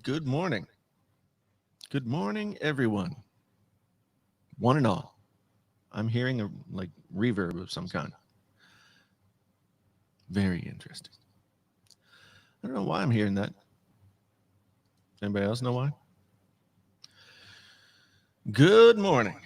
Good morning. Good morning, everyone. One and all. I'm hearing a reverb of some kind. Very interesting. I don't know why I'm hearing that. Anybody else know why? Good morning.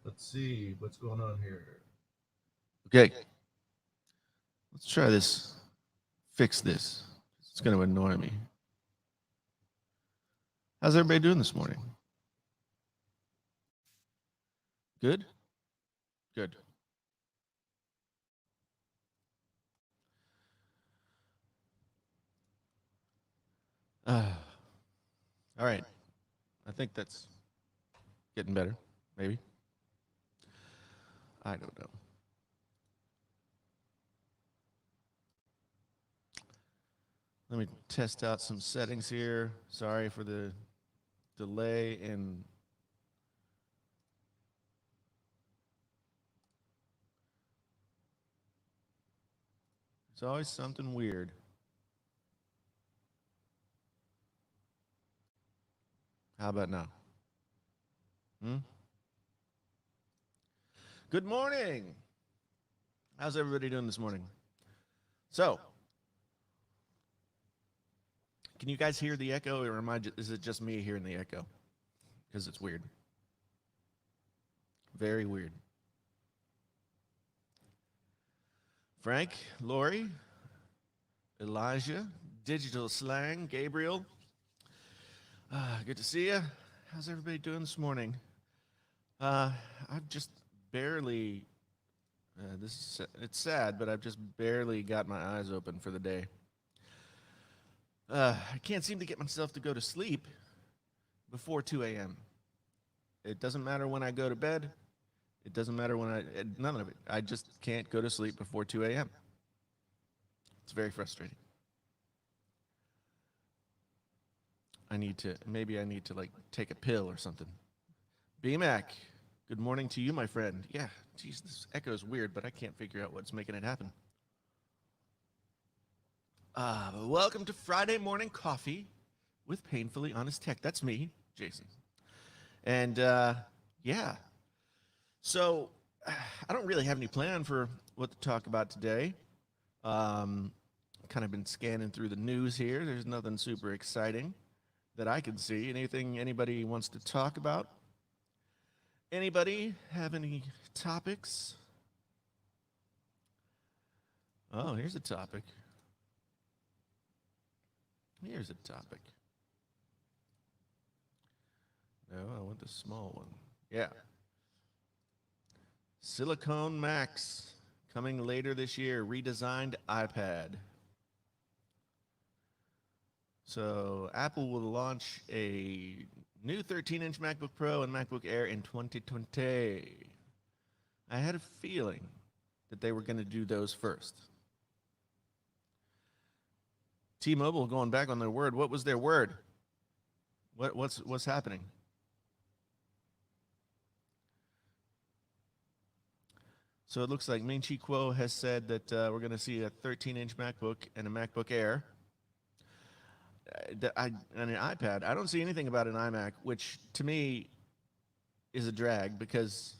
Let's see what's going on here. Okay, let's try this. Fix this. It's going to annoy me. How's everybody doing this morning? Good? Good. Uh, all right. I think that's getting better. Maybe. I don't know. Let me test out some settings here. Sorry for the delay in. There's always something weird. How about now? Hmm? Good morning. How's everybody doing this morning? So, can you guys hear the echo, or is it just me hearing the echo? Because it's weird. Very weird. Frank, Lori, Elijah, Digital Slang, Gabriel. Good to see you. How's everybody doing this morning? I've just barely. It's sad, but I've just barely got my eyes open for the day. I can't seem to get myself to go to sleep before 2 a.m. It doesn't matter when I go to bed. It doesn't matter none of it. I just can't go to sleep before 2 a.m. It's very frustrating. Maybe I need to take a pill or something. BMAC, good morning to you, my friend. Yeah, geez, this echo is weird, but I can't figure out what's making it happen. Welcome to Friday Morning Coffee with Painfully Honest Tech. That's me, Jason. And yeah, so I don't really have any plan for what to talk about today. Kind of been scanning through the news here. There's nothing super exciting that I can see. Anything anybody wants to talk about? Anybody have any topics? Oh, here's a topic. Here's a topic. No, I want the small one. Yeah. Silicon Max coming later this year, redesigned iPad. So Apple will launch a new 13-inch MacBook Pro and MacBook Air in 2020. I had a feeling that they were going to do those first. T-Mobile going back on their word. What was their word? What's happening? So it looks like Ming Chi Kuo has said that we're going to see a 13-inch MacBook and a MacBook Air. And an iPad. I don't see anything about an iMac, which to me is a drag because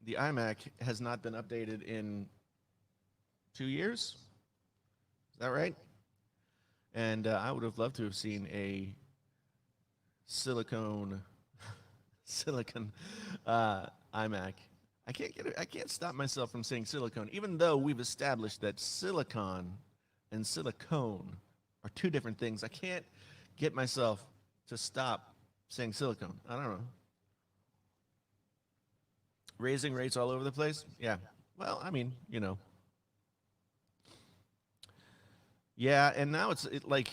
the iMac has not been updated in 2 years. Is that right? And I would have loved to have seen a silicon iMac. I can't stop myself from saying silicone, even though we've established that silicon and silicone are two different things. I can't get myself to stop saying silicone. I don't know. Raising rates all over the place? Yeah. Well, I mean, Yeah, and now it's like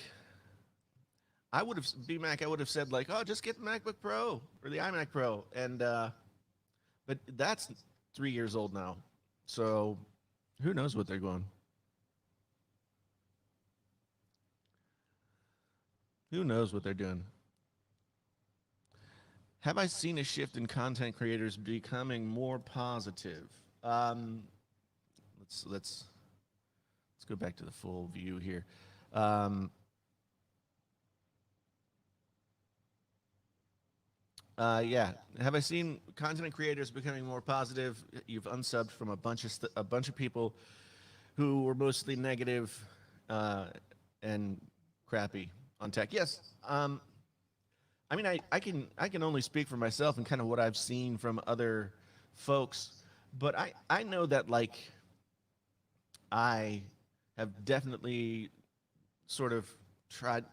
I would have BMac. I would have said oh, just get the MacBook Pro or the iMac Pro, and but that's 3 years old now, so who knows what they're going. Who knows what they're doing? Have I seen a shift in content creators becoming more positive? Um, let's go back to the full view here. Um, yeah. Have I seen content creators becoming more positive? You've unsubbed from a bunch of people who were mostly negative uh, and crappy on tech. Yes. I mean, I can only speak for myself and kind of what I've seen from other folks, but I know that like I have definitely sort of tried.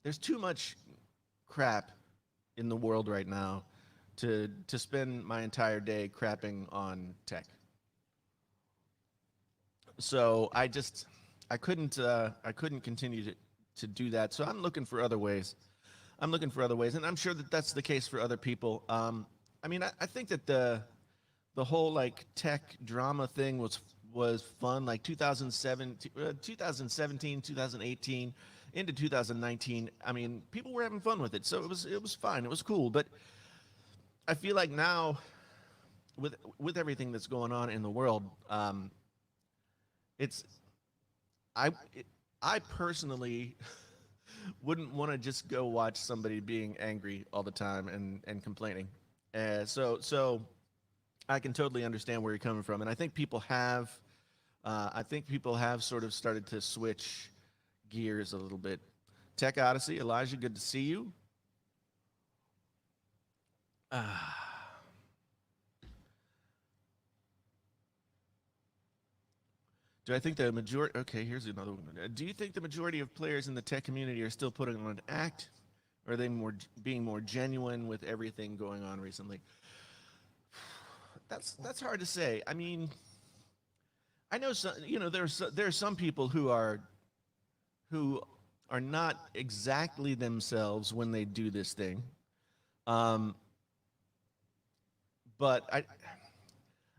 There's too much crap in the world right now to spend my entire day crapping on tech. So I couldn't continue to do that. So I'm looking for other ways. I'm looking for other ways, and I'm sure that that's the case for other people. I mean, I think that the whole like tech drama thing was fun. Like 2017, 2018, into 2019. I mean, people were having fun with it, so it was fine. It was cool. But I feel like now, with everything that's going on in the world, it's I it, I personally wouldn't want to just go watch somebody being angry all the time and complaining. So I can totally understand where you're coming from, and I think people have sort of started to switch gears a little bit. Tech Odyssey, Elijah, good to see you. Do I think the majority? Okay, here's another one. Do you think the majority of players in the tech community are still putting on an act, or are they being more genuine with everything going on recently? That's hard to say. I mean, I know some, there are some people who are not exactly themselves when they do this thing. Um, but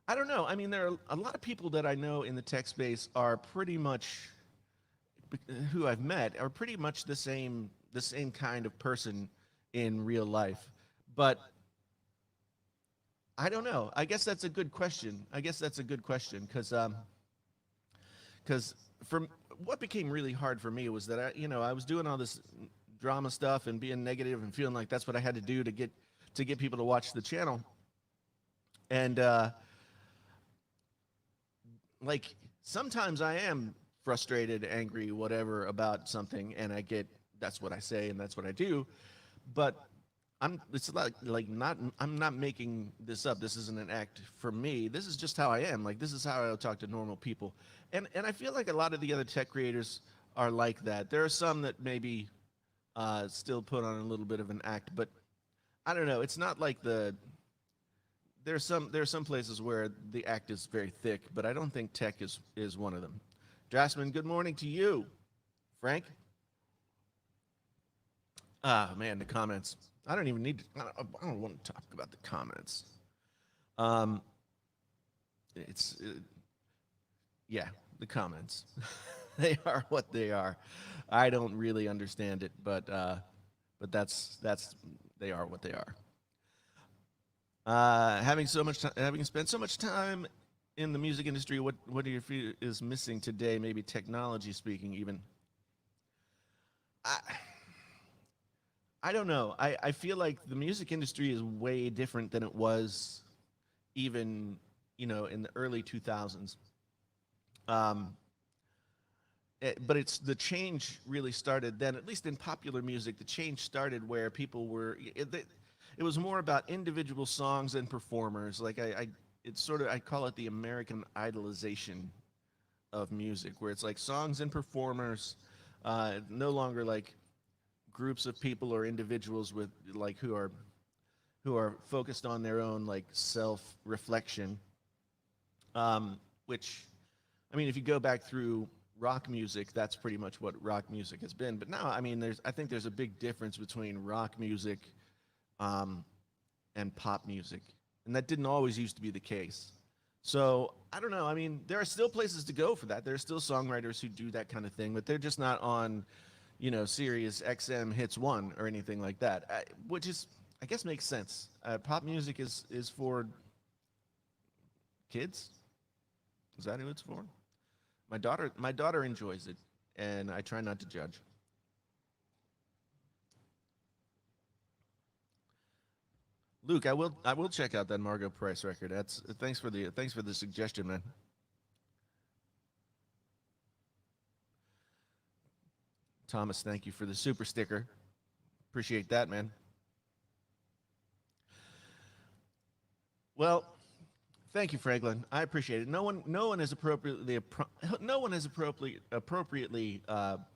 I don't know. I mean, there are a lot of people that I know in the tech space are pretty much who I've met are pretty much the same kind of person in real life. But I don't know. I guess that's a good question. I guess that's a good question because from what became really hard for me was that I was doing all this drama stuff and being negative and feeling like that's what I had to do to get people to watch the channel. And like sometimes I am frustrated, angry, whatever about something, and I get that's what I say and that's what I do. But it's like not I'm not making this up. This isn't an act for me. This is just how I am. Like this is how I talk to normal people. And I feel like a lot of the other tech creators are like that. There are some that maybe still put on a little bit of an act, but I don't know. It's not like there are some places where the act is very thick, but I don't think tech is one of them. Draftsman, good morning to you. Frank? Ah, man, the comments. I don't even need to, I don't want to talk about the comments. Um, it's, yeah, the comments. They are what they are. I don't really understand it, but they are what they are. Having spent so much time in the music industry, what do you feel is missing today? Maybe technology speaking, even. I I don't know. I feel like the music industry is way different than it was even in the early 2000s. Um, but it's the change really started then, at least in popular music. The change started where people were. It was more about individual songs and performers. Like it's sort of I call it the American idolization of music, where it's like songs and performers, no longer like groups of people or individuals with like who are focused on their own like self reflection. Which, I mean, if you go back through rock music, that's pretty much what rock music has been. But now, I mean, I think there's a big difference between rock music um, and pop music, and that didn't always used to be the case. So I don't know. I mean, there are still places to go for that. There are still songwriters who do that kind of thing, but they're just not on, Sirius XM hits one or anything like that, which is, I guess, makes sense. Pop music is for kids. Is that who it's for? My daughter enjoys it, and I try not to judge. Luke, I will check out that Margot Price record. That's thanks for the suggestion, man. Thomas, thank you for the super sticker. Appreciate that, man. Well, thank you, Franklin. I appreciate it. No one has appropriately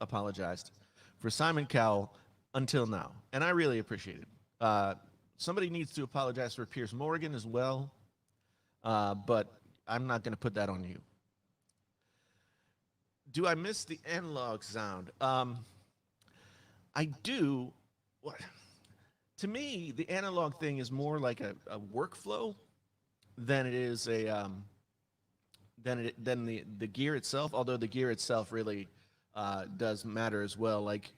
apologized for Simon Cowell until now, and I really appreciate it. Somebody needs to apologize for Pierce Morgan as well, but I'm not going to put that on you. Do I miss the analog sound? I do. What? To me, the analog thing is more like a workflow than it is a than the gear itself. Although the gear itself really does matter as well. Like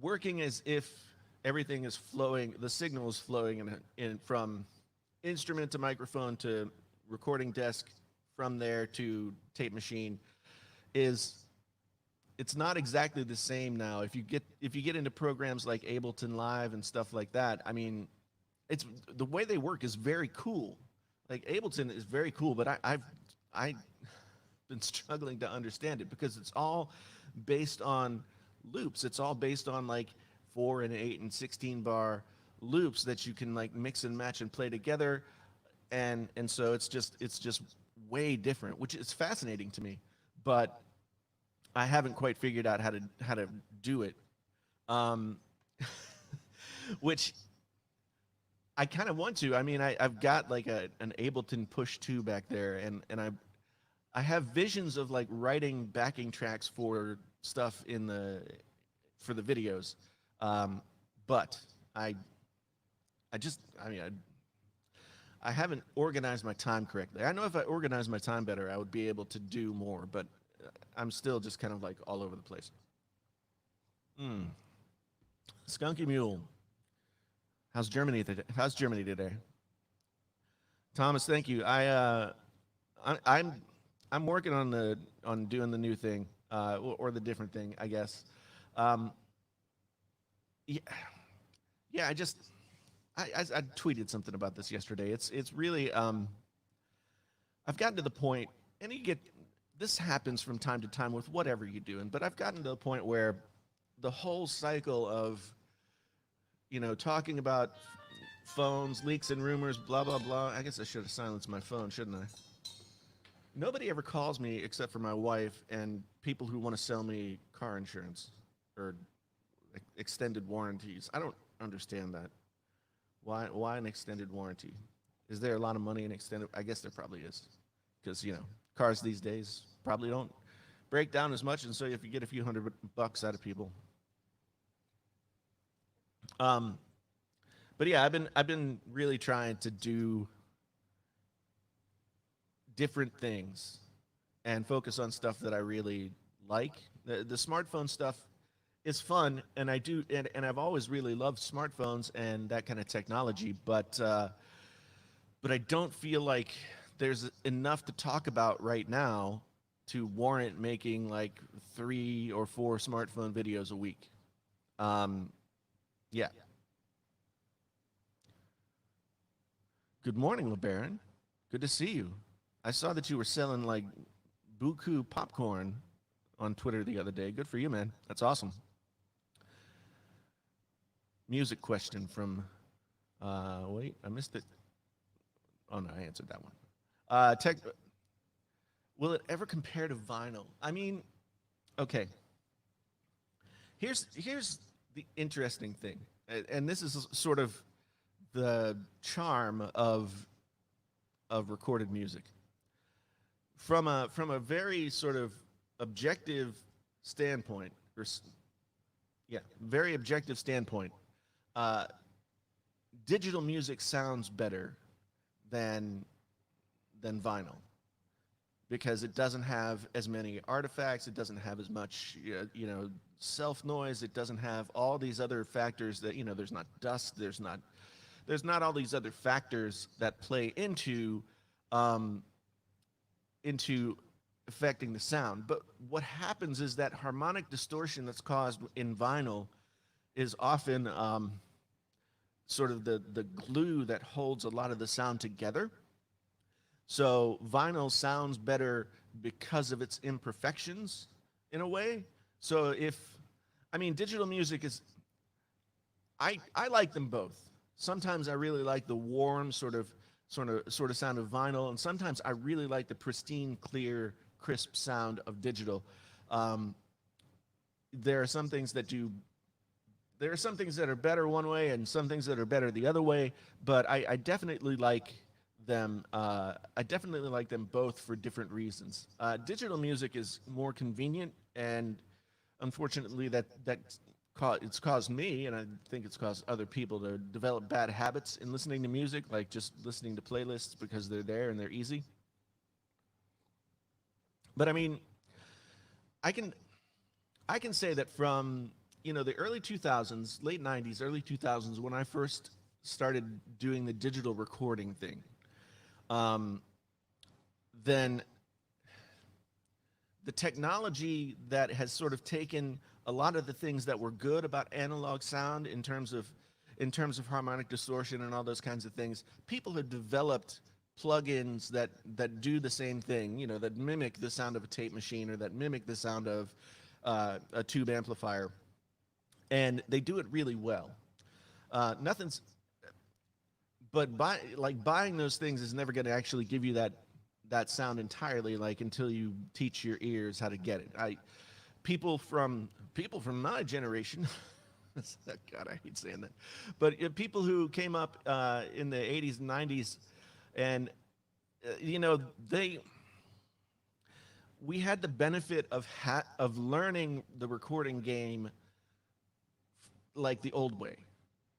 working as if everything is flowing, the signal is flowing in from instrument to microphone to recording desk, from there to tape machine, is it's not exactly the same now. If you get into programs like Ableton Live and stuff like that, I mean, it's the way they work is very cool. Like Ableton is very cool, but I've been struggling to understand it because it's all based on loops. It's all based on like 4 and 8 and 16 bar loops that you can like mix and match and play together, and so it's just way different, which is fascinating to me. But I haven't quite figured out how to do it, um, which I kind of want to. I mean, I've got like an Ableton Push 2 back there, and I have visions of like writing backing tracks for stuff for the videos, but I I just I mean I haven't organized my time correctly. I know if I organized my time better, I would be able to do more, but I'm still just kind of like all over the place. Mm. Skunky Mule. How's Germany today? Thomas, thank you. I'm working on doing the new thing, or the different thing, I guess. Um, yeah, yeah. I tweeted something about this yesterday. It's really I've gotten to the point, and this happens from time to time with whatever you're doing, but I've gotten to the point where the whole cycle of talking about phones, leaks, and rumors, blah blah blah. I guess I should have silenced my phone, shouldn't I? Nobody ever calls me except for my wife and people who want to sell me car insurance or extended warranties. I don't understand that. Why an extended warranty? Is there a lot of money in extended? I guess there probably is, because cars these days probably don't break down as much, and so if you get a few $100 out of people. Um, but yeah, I've been really trying to do different things and focus on stuff that I really like. The smartphone stuff is fun, and and I've always really loved smartphones and that kind of technology, but I don't feel like there's enough to talk about right now to warrant making like 3 or 4 smartphone videos a week. Um, yeah. Good morning, LeBaron. Good to see you. I saw that you were selling like buku popcorn on Twitter the other day. Good for you, man. That's awesome. Music question from wait, I missed it. Oh no, I answered that one. Tech Will it ever compare to vinyl? I mean, okay. Here's the interesting thing. And this is sort of the charm of recorded music. From a very sort of objective standpoint, yeah, very objective standpoint, uh, digital music sounds better than vinyl. because it doesn't have as many artifacts, it doesn't have as much self noise, it doesn't have all these other factors that there's not dust, there's not all these other factors that play um, into affecting the sound. But what happens is that harmonic distortion that's caused in vinyl is often sort of the glue that holds a lot of the sound together. So vinyl sounds better because of its imperfections in a way. So digital music is, I like them both. Sometimes I really like the warm sort of sound of vinyl, and sometimes I really like the pristine, clear, crisp sound of digital. Um, there are some things that do there are some things that are better one way and some things that are better the other way, but I definitely like them. I definitely like them both for different reasons. Digital music is more convenient, and unfortunately, it's caused me, and I think it's caused other people to develop bad habits in listening to music, like just listening to playlists because they're there and they're easy. But I can I can say that from the early 2000s, late 90s, early 2000s, when I first started doing the digital recording thing, um, then the technology that has sort of taken a lot of the things that were good about analog sound in terms of harmonic distortion and all those kinds of things, people have developed plugins that do the same thing, that mimic the sound of a tape machine or that mimic the sound of a tube amplifier, and they do it really well. Nothing's but buying those things is never going to actually give you that sound entirely, like until you teach your ears how to get it. People from my generation, God, I hate saying that, but people who came up in the 80s and 90s, and they we had the benefit of learning the recording game like the old way.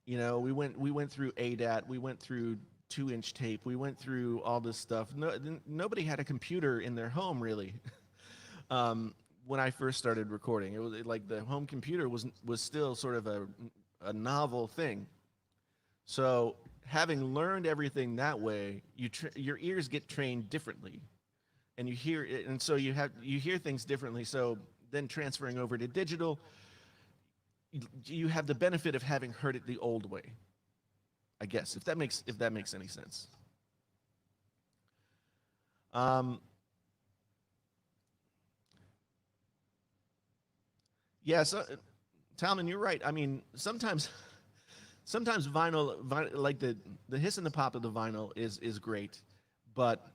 We went through ADAT, we went through 2-inch tape, we went through all this stuff. Nobody had a computer in their home really. When I first started recording, it was like the home computer was still sort of a novel thing. So having learned everything that way, your ears get trained differently, and you hear it, and so you hear things differently. So then transferring over to digital, you have the benefit of having heard it the old way, I guess, if that makes any sense. Um, yeah, so Talman, you're right. Sometimes vinyl, like the hiss and the pop of the vinyl is great, but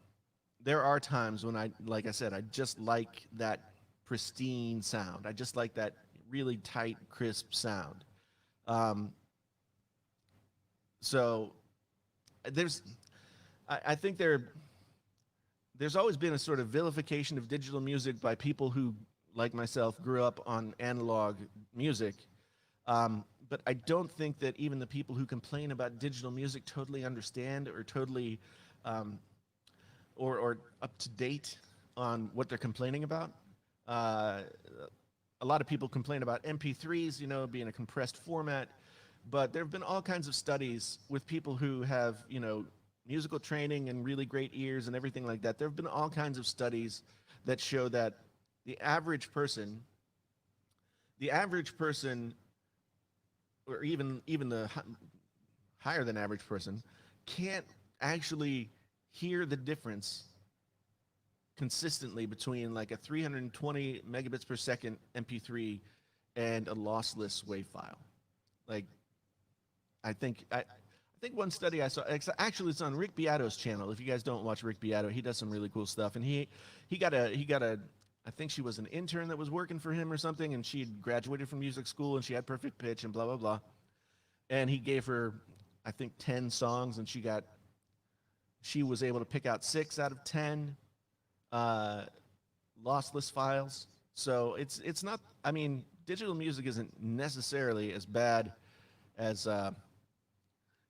there are times when like I said, I just like that pristine sound. I just like that really tight, crisp sound. Um, so there's, I think there's always been a sort of vilification of digital music by people who, like myself, grew up on analog music. But I don't think that even the people who complain about digital music totally understand or totally um, or up to date on what they're complaining about. Uh, a lot of people complain about MP3s, being a compressed format, but there have been all kinds of studies with people who have, musical training and really great ears and everything like that. There have been all kinds of studies that show that the average person, the average person, or even the higher than average person, can't actually hear the difference consistently between like a 320 megabits per second MP3 and a lossless WAV file. Like, I think one study I saw, actually it's on Rick Beato's channel. If you guys don't watch Rick Beato, he does some really cool stuff. And he got a I think she was an intern that was working for him or something, and she had graduated from music school and she had perfect pitch and blah blah blah. And he gave her, I think, 10 songs, and she was able to pick out 6 out of 10 uh, lossless files. So it's not. Digital music isn't necessarily as bad as.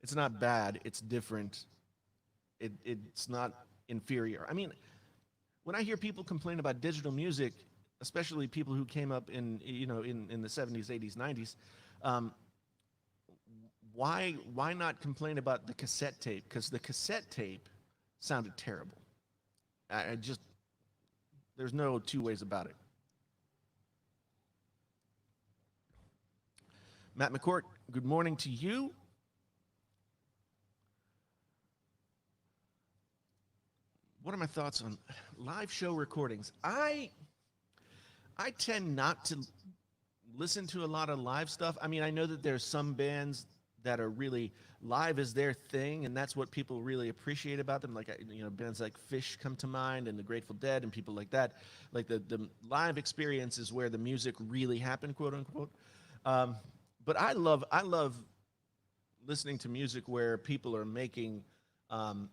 It's not bad. It's different. It's not inferior. when I hear people complain about digital music, especially people who came up in in the 70s, 80s, 90s, um, why not complain about the cassette tape? Because the cassette tape sounded terrible. I just there's no two ways about it. Matt McCourt, good morning to you. What are my thoughts on live show recordings? I tend not to listen to a lot of live stuff. I mean, I know that there's some bands that are really live is their thing, and that's what people really appreciate about them. Like bands like Fish come to mind, and the Grateful Dead, and people like that. Like the live experience is where the music really happened, quote unquote. Um, but I love listening to music where people are making um,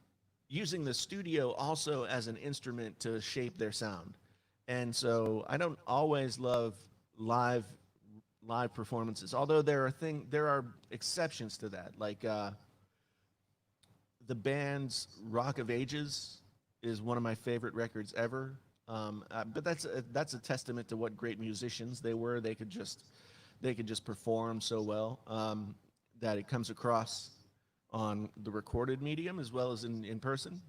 using the studio also as an instrument to shape their sound. And so I don't always love live live performances, although there are exceptions to that. Like the band's Rock of Ages is one of my favorite records ever. But that's a testament to what great musicians they were. They could just perform so well that it comes across on the recorded medium as well as in person.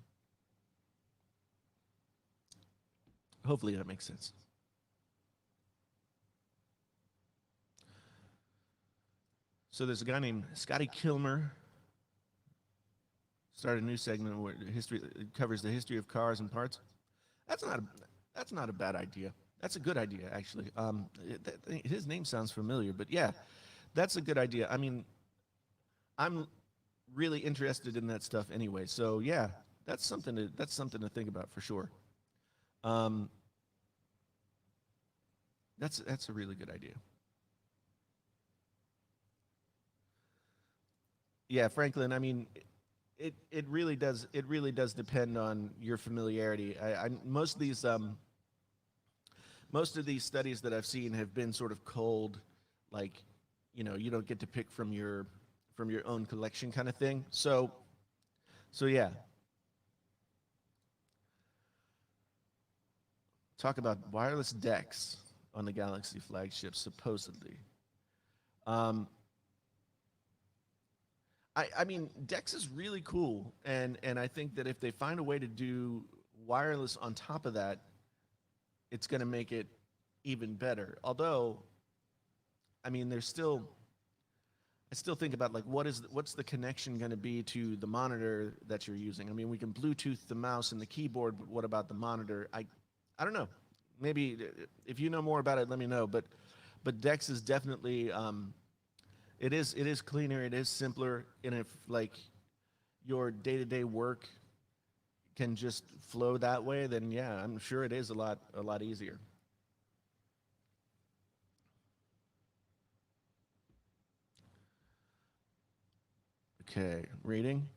Hopefully that makes sense. So there's a guy named Scotty Kilmer started a new segment where it covers the history of cars and parts. That's not a, that's not a bad idea. That's a good idea, actually. His name sounds familiar, but yeah, that's a good idea. I mean, I'm really interested in that stuff anyway. So yeah, that's something to think about for sure. Um, that's a really good idea. Yeah, Franklin. I mean, it really does depend on your familiarity. Most of these studies that I've seen have been sort of cold, like you don't get to pick from your own collection kind of thing. So yeah, talk about wireless decks on the Galaxy flagship supposedly. Um, I mean, Dex is really cool, and I think that if they find a way to do wireless on top of that, it's going to make it even better. Although, I mean, I still think about like what's the connection going to be to the monitor that you're using. I mean, we can Bluetooth the mouse and the keyboard, but what about the monitor? I don't know. Maybe if you know more about it, let me know. But Dex is definitely it is cleaner, it is simpler, and if like your day-to-day work can just flow that way, then yeah, I'm sure it is a lot easier. Okay, reading.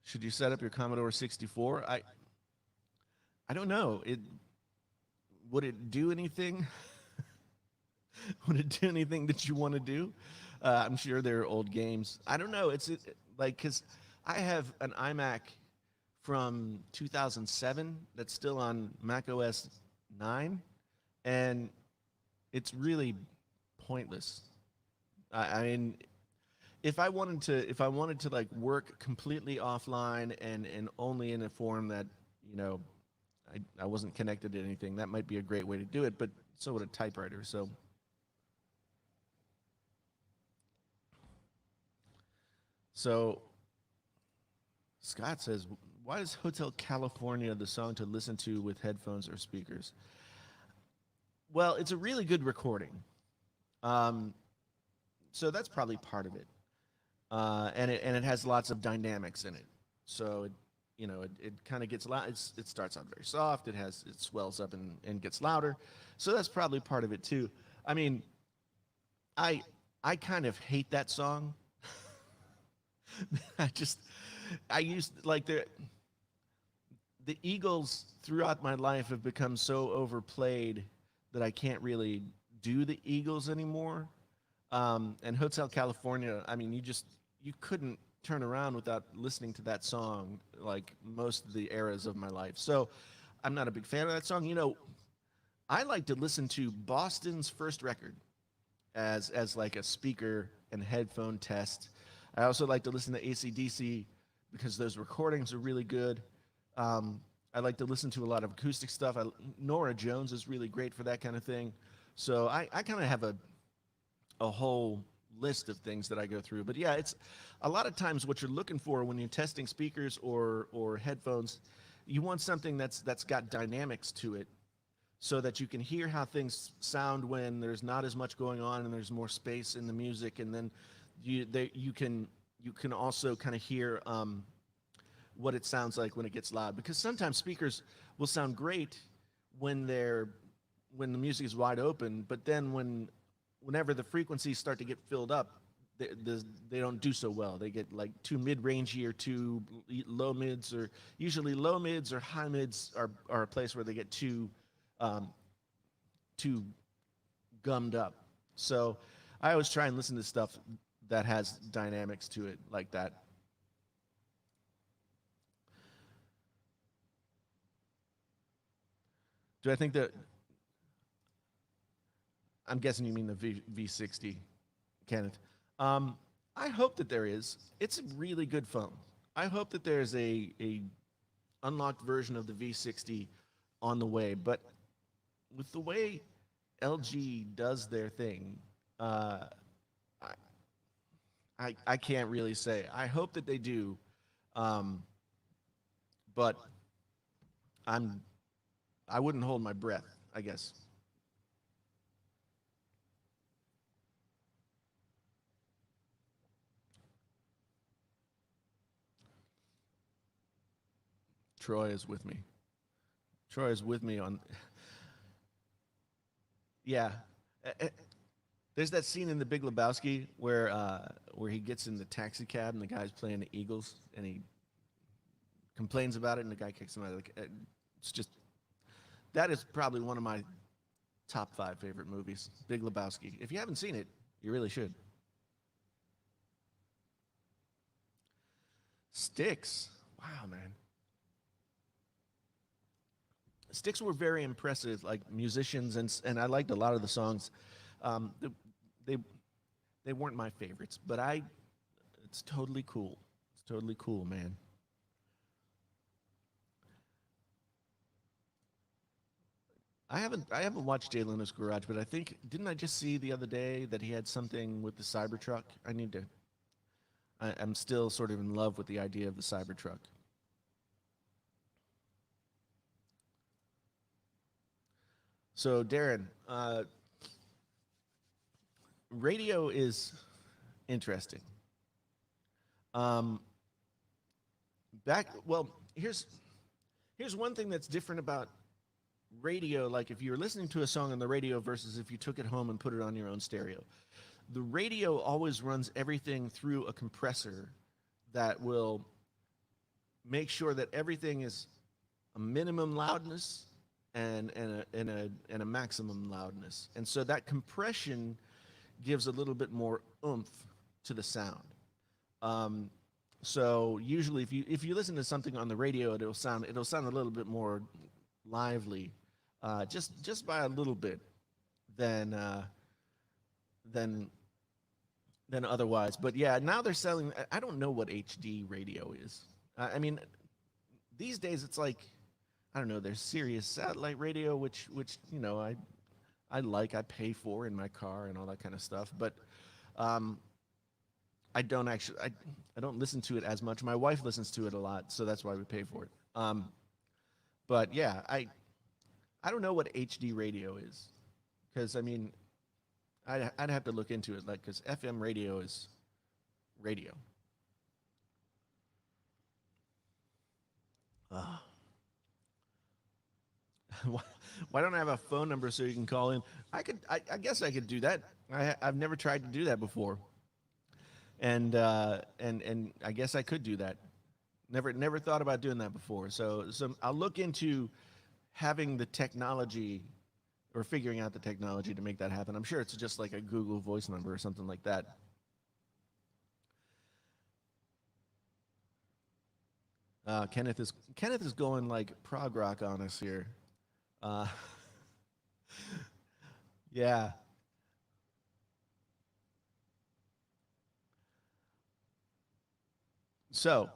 Should you set up your Commodore 64? I don't know. Would it do anything? Would it do anything that you want to do? I'm sure there are old games. I don't know. Like because I have an iMac from 2007 that's still on Mac OS 9, and it's really pointless. I mean, if I wanted to like work completely offline and only in a form that you know I wasn't connected to anything, that might be a great way to do it. But so would a typewriter. So Scott says, "Why is Hotel California the song to listen to with headphones or speakers?" Well, it's a really good recording, um, so that's probably part of it, and it has lots of dynamics in it. So it kind of gets loud. It starts out very soft. It swells up and gets louder. So that's probably part of it too. I mean, I I kind of hate that song. I just I used like the Eagles throughout my life have become so overplayed that I can't really do the Eagles anymore. And Hotel California, I mean, you couldn't turn around without listening to that song like most of the eras of my life. So I'm not a big fan of that song. You know, I like to listen to Boston's first record as like a speaker and headphone test. I also like to listen to AC/DC because those recordings are really good. I like to listen to a lot of acoustic stuff. Nora Jones is really great for that kind of thing. So I kind of have a whole list of things that I go through. But yeah, it's a lot of times what you're looking for when you're testing speakers or headphones, you want something that's got dynamics to it so that you can hear how things sound when there's not as much going on and there's more space in the music, and then you can also kind of hear what it sounds like when it gets loud, because sometimes speakers will sound great when when the music is wide open, but then whenever the frequencies start to get filled up, they don't do so well. They get like too mid-rangey or too low mids, or usually low mids or high mids are a place where they get um, too gummed up. So I always try and listen to stuff that has dynamics to it like that. Do I think that I'm guessing you mean the V60, Kenneth? Um, I hope that there is. It's a really good phone. I hope that there's a unlocked version of the V60 on the way. But with the way LG does their thing, uh, I, I can't really say. I hope that they do, um, but I'm I wouldn't hold my breath, I guess. Troy is with me. Troy is with me on. Yeah. There's that scene in The Big Lebowski where he gets in the taxi cab and the guy's playing the Eagles and he complains about it and the guy kicks him out. It's just that is probably one of my top five favorite movies, Big Lebowski. If you haven't seen it, you really should. Styx. Wow, man. Styx were very impressive, like musicians, and I liked a lot of the songs. They they weren't my favorites, but it's totally cool. It's totally cool, man. I haven't watched Jay Leno's Garage, but I think didn't I just see the other day that he had something with the Cybertruck? I'm still sort of in love with the idea of the Cybertruck. So Darren, radio is interesting. Um, well, here's one thing that's different about radio. Like if you're listening to a song on the radio versus if you took it home and put it on your own stereo, the radio always runs everything through a compressor that will make sure that everything is a minimum loudness and a maximum loudness, and so that compression gives a little bit more oomph to the sound. Um, so usually, if you listen to something on the radio, it'll sound a little bit more lively, just by a little bit than than than otherwise. But yeah, now they're selling. I don't know what HD radio is. I mean, these days it's like I don't know. There's Sirius satellite radio, which I pay for in my car and all that kind of stuff. But um, I don't listen to it as much. My wife listens to it a lot, so that's why we pay for it. But yeah, I don't know what HD radio is, because I mean I'd have to look into it, like because FM radio is radio. Ugh. why, why don't I have a phone number so you can call in? I guess I could do that. I've never tried to do that before, and I guess I could do that. Never thought about doing that before. So I'll look into having the technology or figuring out the technology to make that happen. I'm sure it's just like a Google Voice number or something like that. Kenneth is going like prog rock on us here. Uh, yeah. So,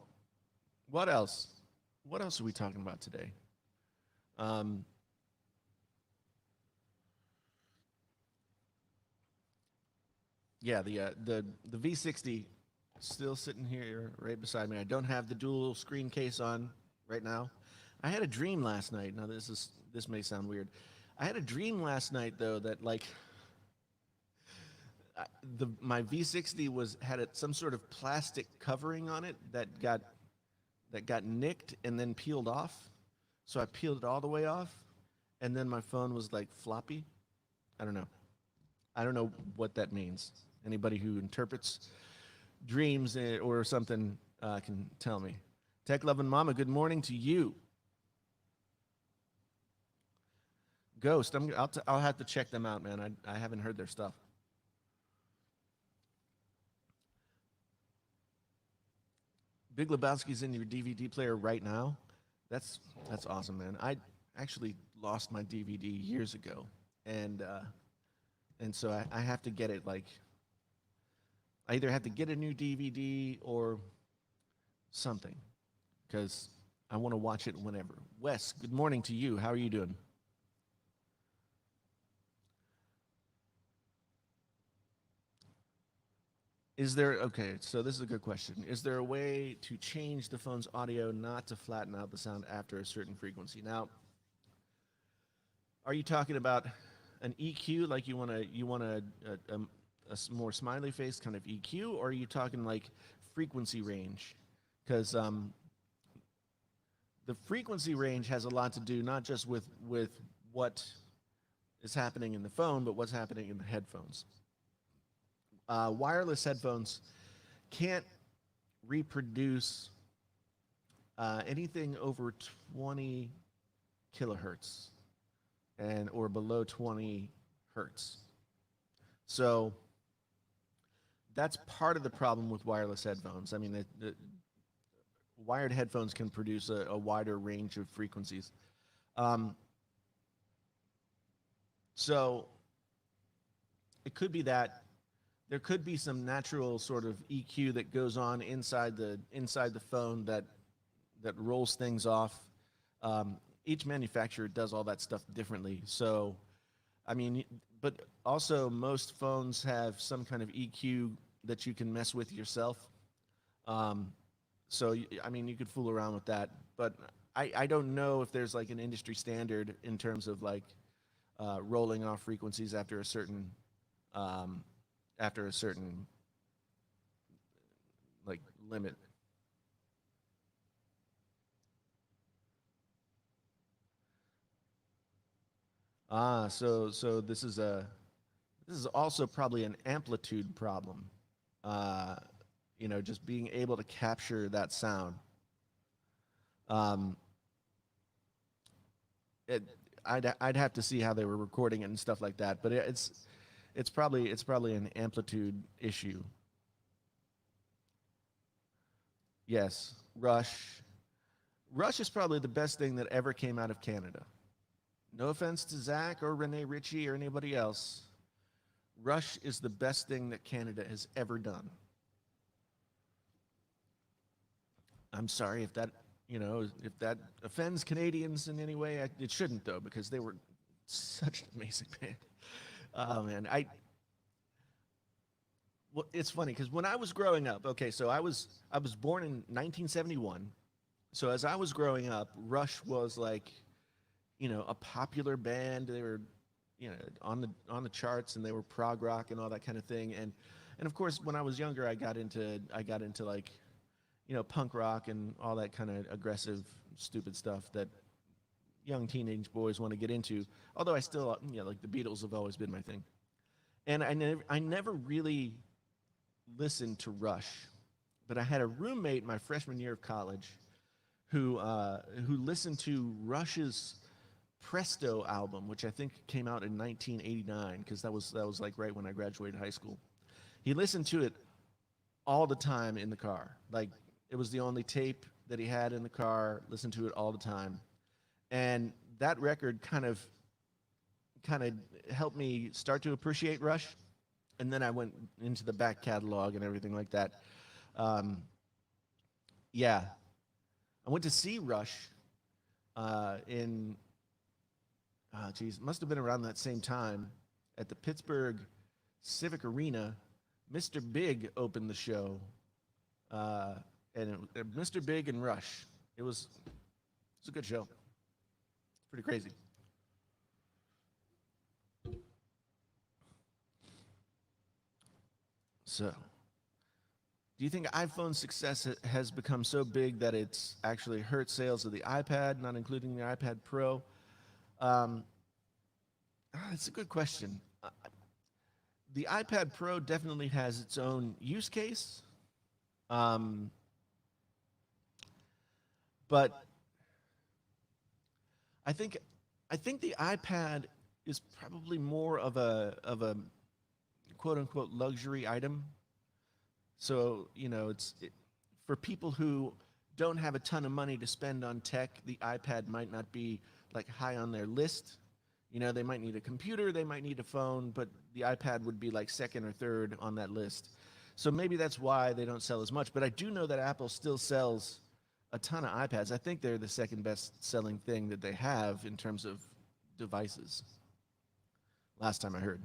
what else? What else are we talking about today? Um, yeah, the V60 still sitting here right beside me. I don't have the dual screen case on right now. I had a dream last night. Now this may sound weird. I had a dream last night though that like the my V60 was some sort of plastic covering on it that got nicked and then peeled off. So I peeled it all the way off, and then my phone was like floppy. I don't know. I don't know what that means. Anybody who interprets dreams or something can tell me. Tech loving mama, good morning to you. Ghost, I'll have to check them out, man. I haven't heard their stuff. Big Lebowski's in your DVD player right now. That's that's awesome, man. I actually lost my DVD years ago, and uh, and so I have to get it. Like I either have to get a new DVD or something because I want to watch it whenever. Wes, good morning to you. How are you doing? Is there okay? So this is a good question. Is there a way to change the phone's audio not to flatten out the sound after a certain frequency? Now, are you talking about an EQ, like more smiley face kind of EQ, or are you talking like frequency range? Because the frequency range has a lot to do not just with what is happening in the phone, but what's happening in the headphones. Wireless headphones can't reproduce anything over 20 kilohertz and or below 20 hertz. So that's part of the problem with wireless headphones. I mean, the wired headphones can produce a wider range of frequencies. Um, so it could be that there could be some natural sort of EQ that goes on inside the phone that rolls things off. Each manufacturer does all that stuff differently. So, I mean, but also most phones have some kind of EQ that you can mess with yourself. Um, so, I mean, you could fool around with that. But I don't know if there's like an industry standard in terms of like rolling off frequencies um, after a certain like limit. So this is also probably an amplitude problem. Uh, just being able to capture that sound. Um, it, I'd have to see how they were recording it and stuff like that, but it's probably an amplitude issue. Yes, Rush. Rush is probably the best thing that ever came out of Canada. No offense to Zach or Renee Ritchie or anybody else. Rush is the best thing that Canada has ever done. I'm sorry if that offends Canadians in any way. It shouldn't though, because they were such an amazing band. Oh man, well, it's funny because when I was growing up, okay, so I was born in 1971. So as I was growing up, Rush was like, a popular band. They were, on the charts, and they were prog rock and all that kind of thing. And of course, when I was younger, I got into like, punk rock and all that kind of aggressive, stupid stuff that young teenage boys want to get into. Although I still, like the Beatles have always been my thing. And I never really listened to Rush, but I had a roommate my freshman year of college who listened to Rush's Presto album, which I think came out in 1989, because that was like right when I graduated high school. He listened to it all the time in the car. Like it was the only tape that he had in the car, listened to it all the time. And that record kind of helped me start to appreciate Rush. And then I went into the back catalog and everything like that. Um, yeah, I went to see Rush in, geez, it must have been around that same time at the Pittsburgh Civic Arena. Mr. Big opened the show, and Mr. Big and Rush. It's a good show. It's pretty crazy. So, do you think iPhone's success has become so big that it's actually hurt sales of the iPad, not including the iPad Pro? Um, it's a good question. The iPad Pro definitely has its own use case, um, but I think I think the iPad is probably more of a quote unquote luxury item. So for people who don't have a ton of money to spend on tech, the iPad might not be like high on their list. They might need a computer, they might need a phone, but the iPad would be like second or third on that list. So maybe that's why they don't sell as much. But I do know that Apple still sells a ton of iPads. I think they're the second best selling thing that they have in terms of devices. Last time I heard.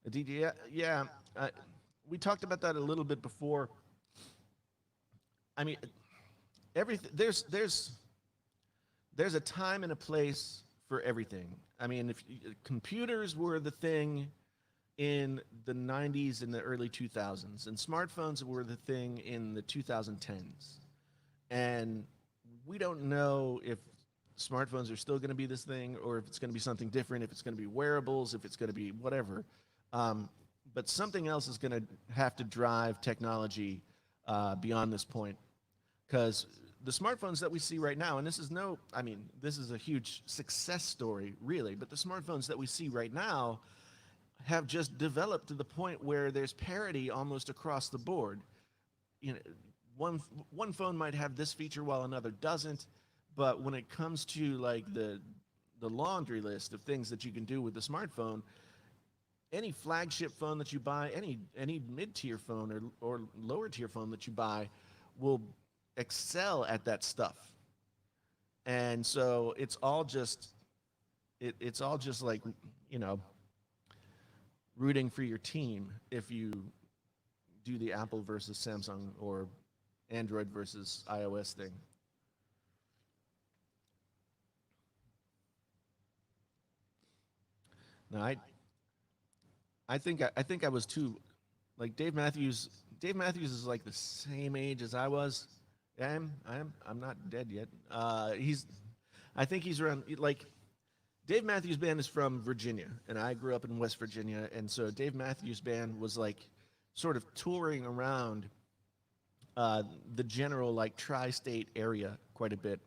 Yeah, yeah. We talked about that a little bit before. I mean, everything there's a time and a place for everything. I mean, if computers were the thing in the 90s and the early 2000s, and smartphones were the thing in the 2010s. And we don't know if smartphones are still going to be this thing or if it's going to be something different, if it's going to be wearables, if it's going to be whatever. Um, but something else is going to have to drive technology beyond this point, because the smartphones that we see right now, and this is a huge success story, really, but the smartphones that we see right now have just developed to the point where there's parity almost across the board. You know, one phone might have this feature while another doesn't, but when it comes to like the laundry list of things that you can do with the smartphone, any flagship phone that you buy, any mid-tier phone or lower tier phone that you buy will excel at that stuff. And so it's all just like, you know, rooting for your team if you do the Apple versus Samsung or Android versus iOS thing. Now, I think I was too, like Dave Matthews. Dave Matthews is like the same age as I was. I'm not dead yet. I think he's around like Dave Matthews Band is from Virginia, and I grew up in West Virginia, and so Dave Matthews Band was like sort of touring around uh, the general like tri-state area quite a bit.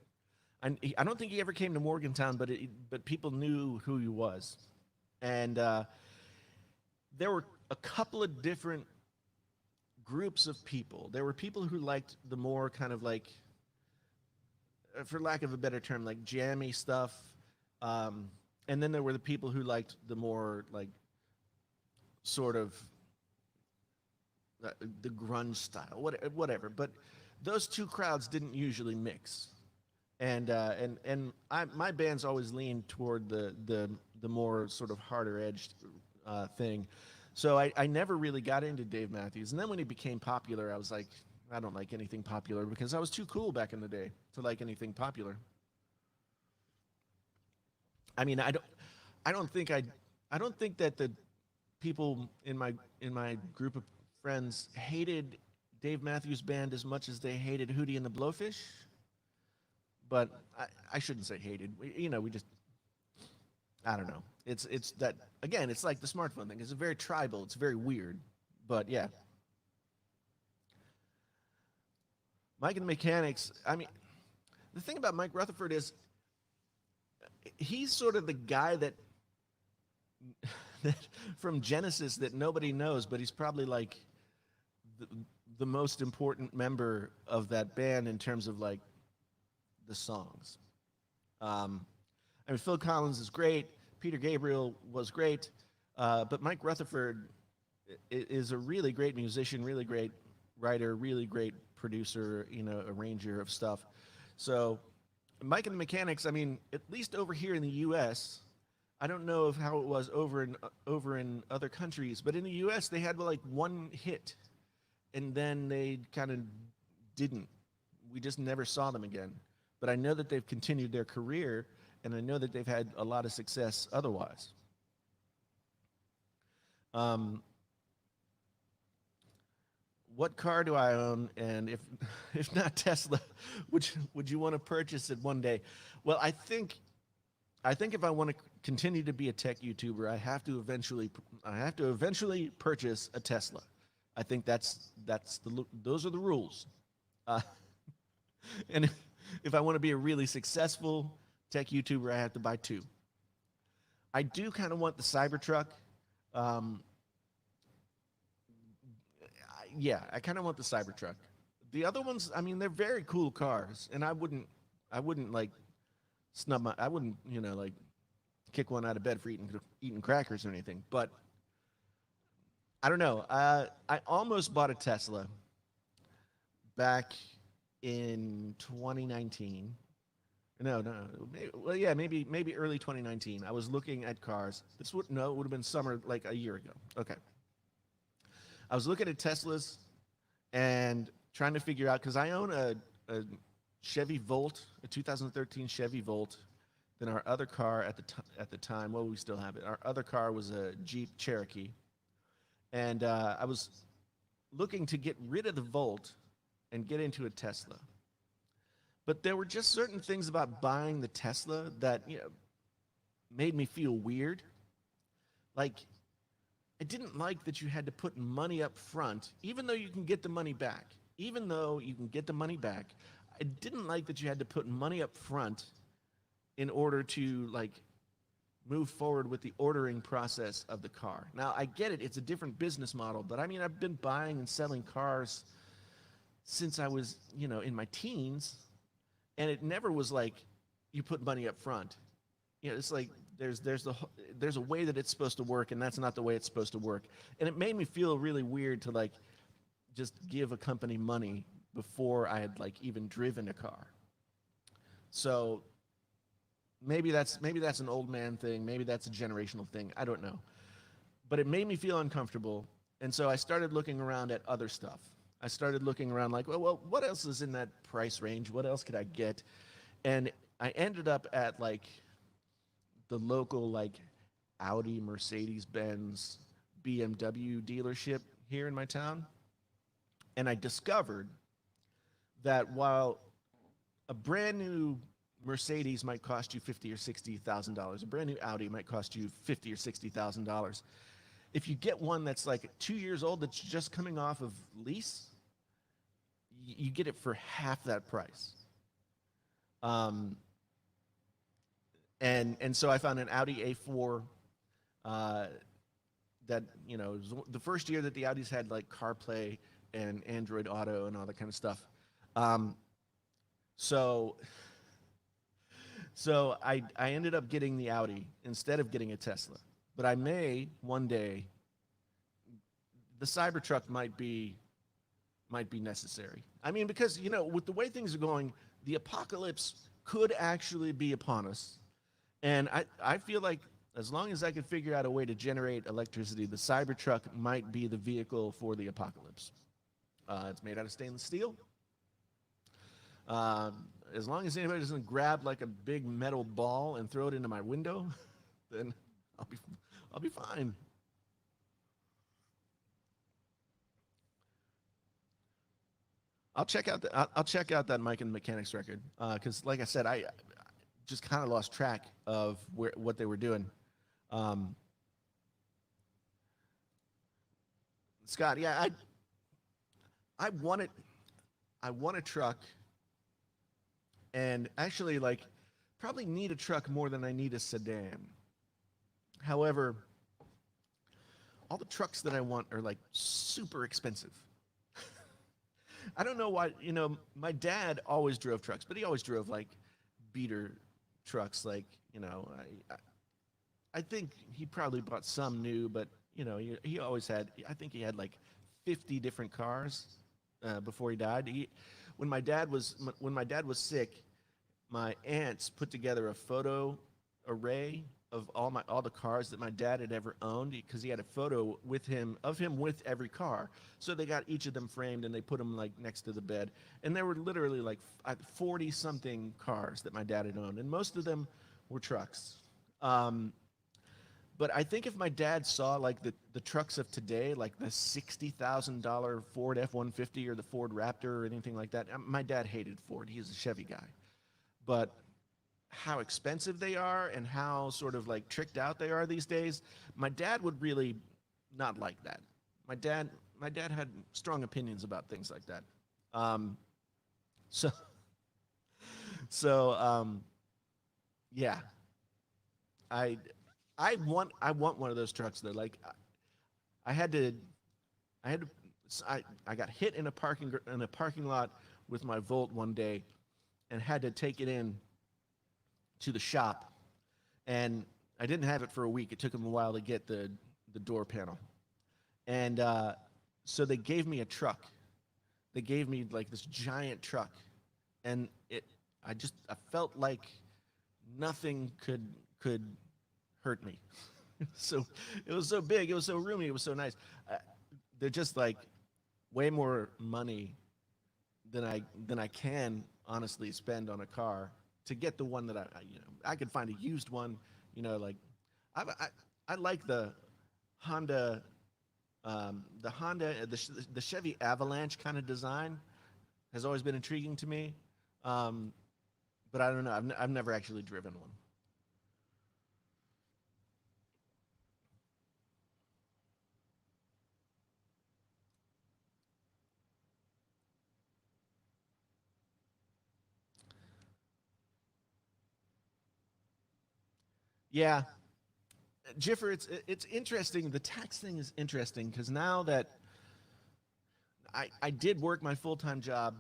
And I don't think he ever came to Morgantown, but people knew who he was, and there were a couple of different groups of people. There were people who liked the more kind of like, for lack of a better term, like jammy stuff. And then there were the people who liked the more like sort of the grunge style, whatever. But those two crowds didn't usually mix. And my band's always leaned toward the more sort of harder edged thing. So I never really got into Dave Matthews. And then when he became popular, I was like, I don't like anything popular because I was too cool back in the day to like anything popular. I mean, I don't think that the people in my group of friends hated Dave Matthews Band as much as they hated Hootie and the Blowfish. But I shouldn't say hated. We just, I don't know. It's that again. It's like the smartphone thing. It's very tribal. It's very weird. But yeah, Mike and the Mechanics. I mean, the thing about Mike Rutherford is he's sort of the guy that, that from Genesis that nobody knows, but he's probably like the, the most important member of that band in terms of like the songs. Um, I mean, Phil Collins is great. Peter Gabriel was great, but Mike Rutherford is a really great musician, really great writer, really great producer, arranger of stuff. So Mike and the Mechanics, I mean, at least over here in the U.S., I don't know of how it was over in other countries, but in the U.S. they had like one hit, and then they kind of didn't. We just never saw them again. But I know that they've continued their career, and I know that they've had a lot of success otherwise. Um, what car do I own? And if if not Tesla, would you want to purchase it one day? Well, I think if I want to continue to be a tech YouTuber, I have to eventually purchase a Tesla. I think those are the rules. Uh, and if I want to be a really successful tech YouTuber, I have to buy two. I do kind of want the Cybertruck. Um, yeah, I kind of want the Cybertruck. The other ones, I mean, they're very cool cars, and I wouldn't like I wouldn't, like kick one out of bed for eating crackers or anything. But I don't know. I almost bought a Tesla back in 2019. No, no. Well, yeah, maybe early 2019. I was looking at cars. It would have been summer like a year ago. Okay. I was looking at Teslas and trying to figure out because I own a Chevy Volt, a 2013 Chevy Volt. Then our other car at the time, well, we still have it. Our other car was a Jeep Cherokee, and I was looking to get rid of the Volt and get into a Tesla. But there were just certain things about buying the Tesla that made me feel weird. Like I didn't like that you had to put money up front, even though you can get the money back. Even though you can get the money back, I didn't like that you had to put money up front in order to like move forward with the ordering process of the car. Now, I get it, it's a different business model, but I mean, I've been buying and selling cars since I was, in my teens, and it never was like you put money up front. It's like there's a way that it's supposed to work, and that's not the way it's supposed to work. And it made me feel really weird to like just give a company money before I had like even driven a car. So maybe that's an old man thing, maybe that's a generational thing, I don't know. But it made me feel uncomfortable, and so I started looking around at other stuff. I started looking around like, well, what else is in that price range? What else could I get? And I ended up at like the local like Audi, Mercedes-Benz, BMW dealership here in my town. And I discovered that while a brand new Mercedes might cost you $50,000 or $60,000, a brand new Audi might cost you $50,000 or $60,000. If you get one that's like 2 years old that's just coming off of lease, you get it for half that price. Um, and so I found an Audi A4 that was the first year that the Audis had like CarPlay and Android Auto and all that kind of stuff. Um, so so I ended up getting the Audi instead of getting a Tesla. But I may one day. The Cybertruck might be necessary. I mean, because with the way things are going, the apocalypse could actually be upon us. And I feel like as long as I can figure out a way to generate electricity, the Cybertruck might be the vehicle for the apocalypse. It's made out of stainless steel. As long as anybody doesn't grab like a big metal ball and throw it into my window, then I'll be fine. I'll check out that Mike and the Mechanics record because, like I said, I just kind of lost track of what they were doing. Um, Scott, yeah, I want it. I want a truck, and actually, like, probably need a truck more than I need a sedan. However, all the trucks that I want are like super expensive. I don't know why. My dad always drove trucks, but he always drove like beater trucks. Like, I think he probably bought some new, but he always had. I think he had like 50 different cars before he died. When my dad was sick, my aunts put together a photo array of all the cars that my dad had ever owned because he had a photo with him of him with every car. So they got each of them framed and they put them like next to the bed. And there were literally like 40 something cars that my dad had owned, and most of them were trucks. Um, but I think if my dad saw like the trucks of today, like the $60,000 Ford F-150 or the Ford Raptor or anything like that, my dad hated Ford. He was a Chevy guy. But how expensive they are and how sort of like tricked out they are these days, my dad would really not like that. My dad, my dad had strong opinions about things like that. Um, so, so yeah, I, I want one of those trucks though. Like, I had to, I had to, I got hit in a parking lot with my Volt one day, and had to take it in to the shop, and I didn't have it for a week. It took them a while to get the door panel, and so they gave me a truck. They gave me like this giant truck, and I felt like nothing could hurt me. So it was so big, it was so roomy, it was so nice. Uh, they're just like way more money than I can honestly spend on a car to get the one that I could find a used one, like I I, I like the Chevy Avalanche kind of design has always been intriguing to me, um, but I don't know, I've never actually driven one. Yeah, Jiffer, it's interesting. The tax thing is interesting because now that I did work my full time job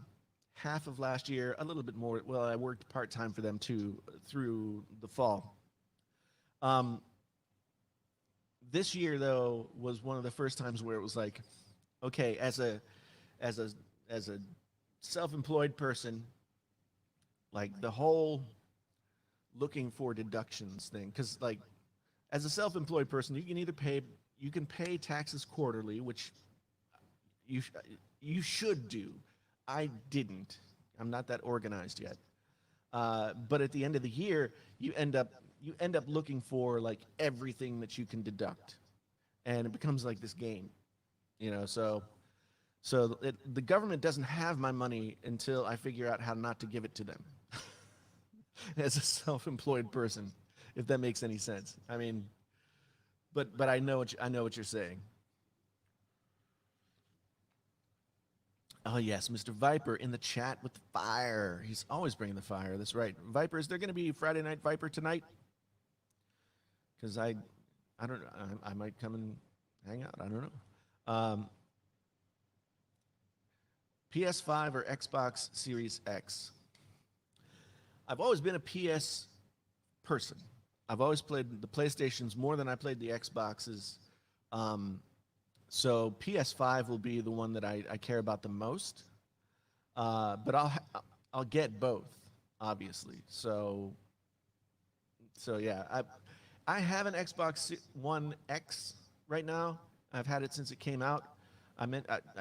half of last year, a little bit more. Well, I worked part time for them too through the fall. Um, this year though was one of the first times where it was like, okay, as a as a self-employed person, like the whole looking for deductions thing, because like as a self-employed person, you can pay taxes quarterly, which you you should do. I didn't. I'm not that organized yet. But at the end of the year, you end up looking for like everything that you can deduct, and it becomes like this game, the government doesn't have my money until I figure out how not to give it to them as a self-employed person, if that makes any sense. I mean, but I know what you're saying. Oh yes, Mr. Viper in the chat with the fire. He's always bringing the fire. That's right. Viper, is there going to be Friday Night Viper tonight? Because I don't know. I might come and hang out. I don't know. PS5 or Xbox Series X? I've always been a PS person. I've always played the PlayStations more than I played the Xboxes. Um, so PS5 will be the one that I care about the most. But I'll get both, obviously. So yeah, I have an Xbox One X right now. I've had it since it came out. I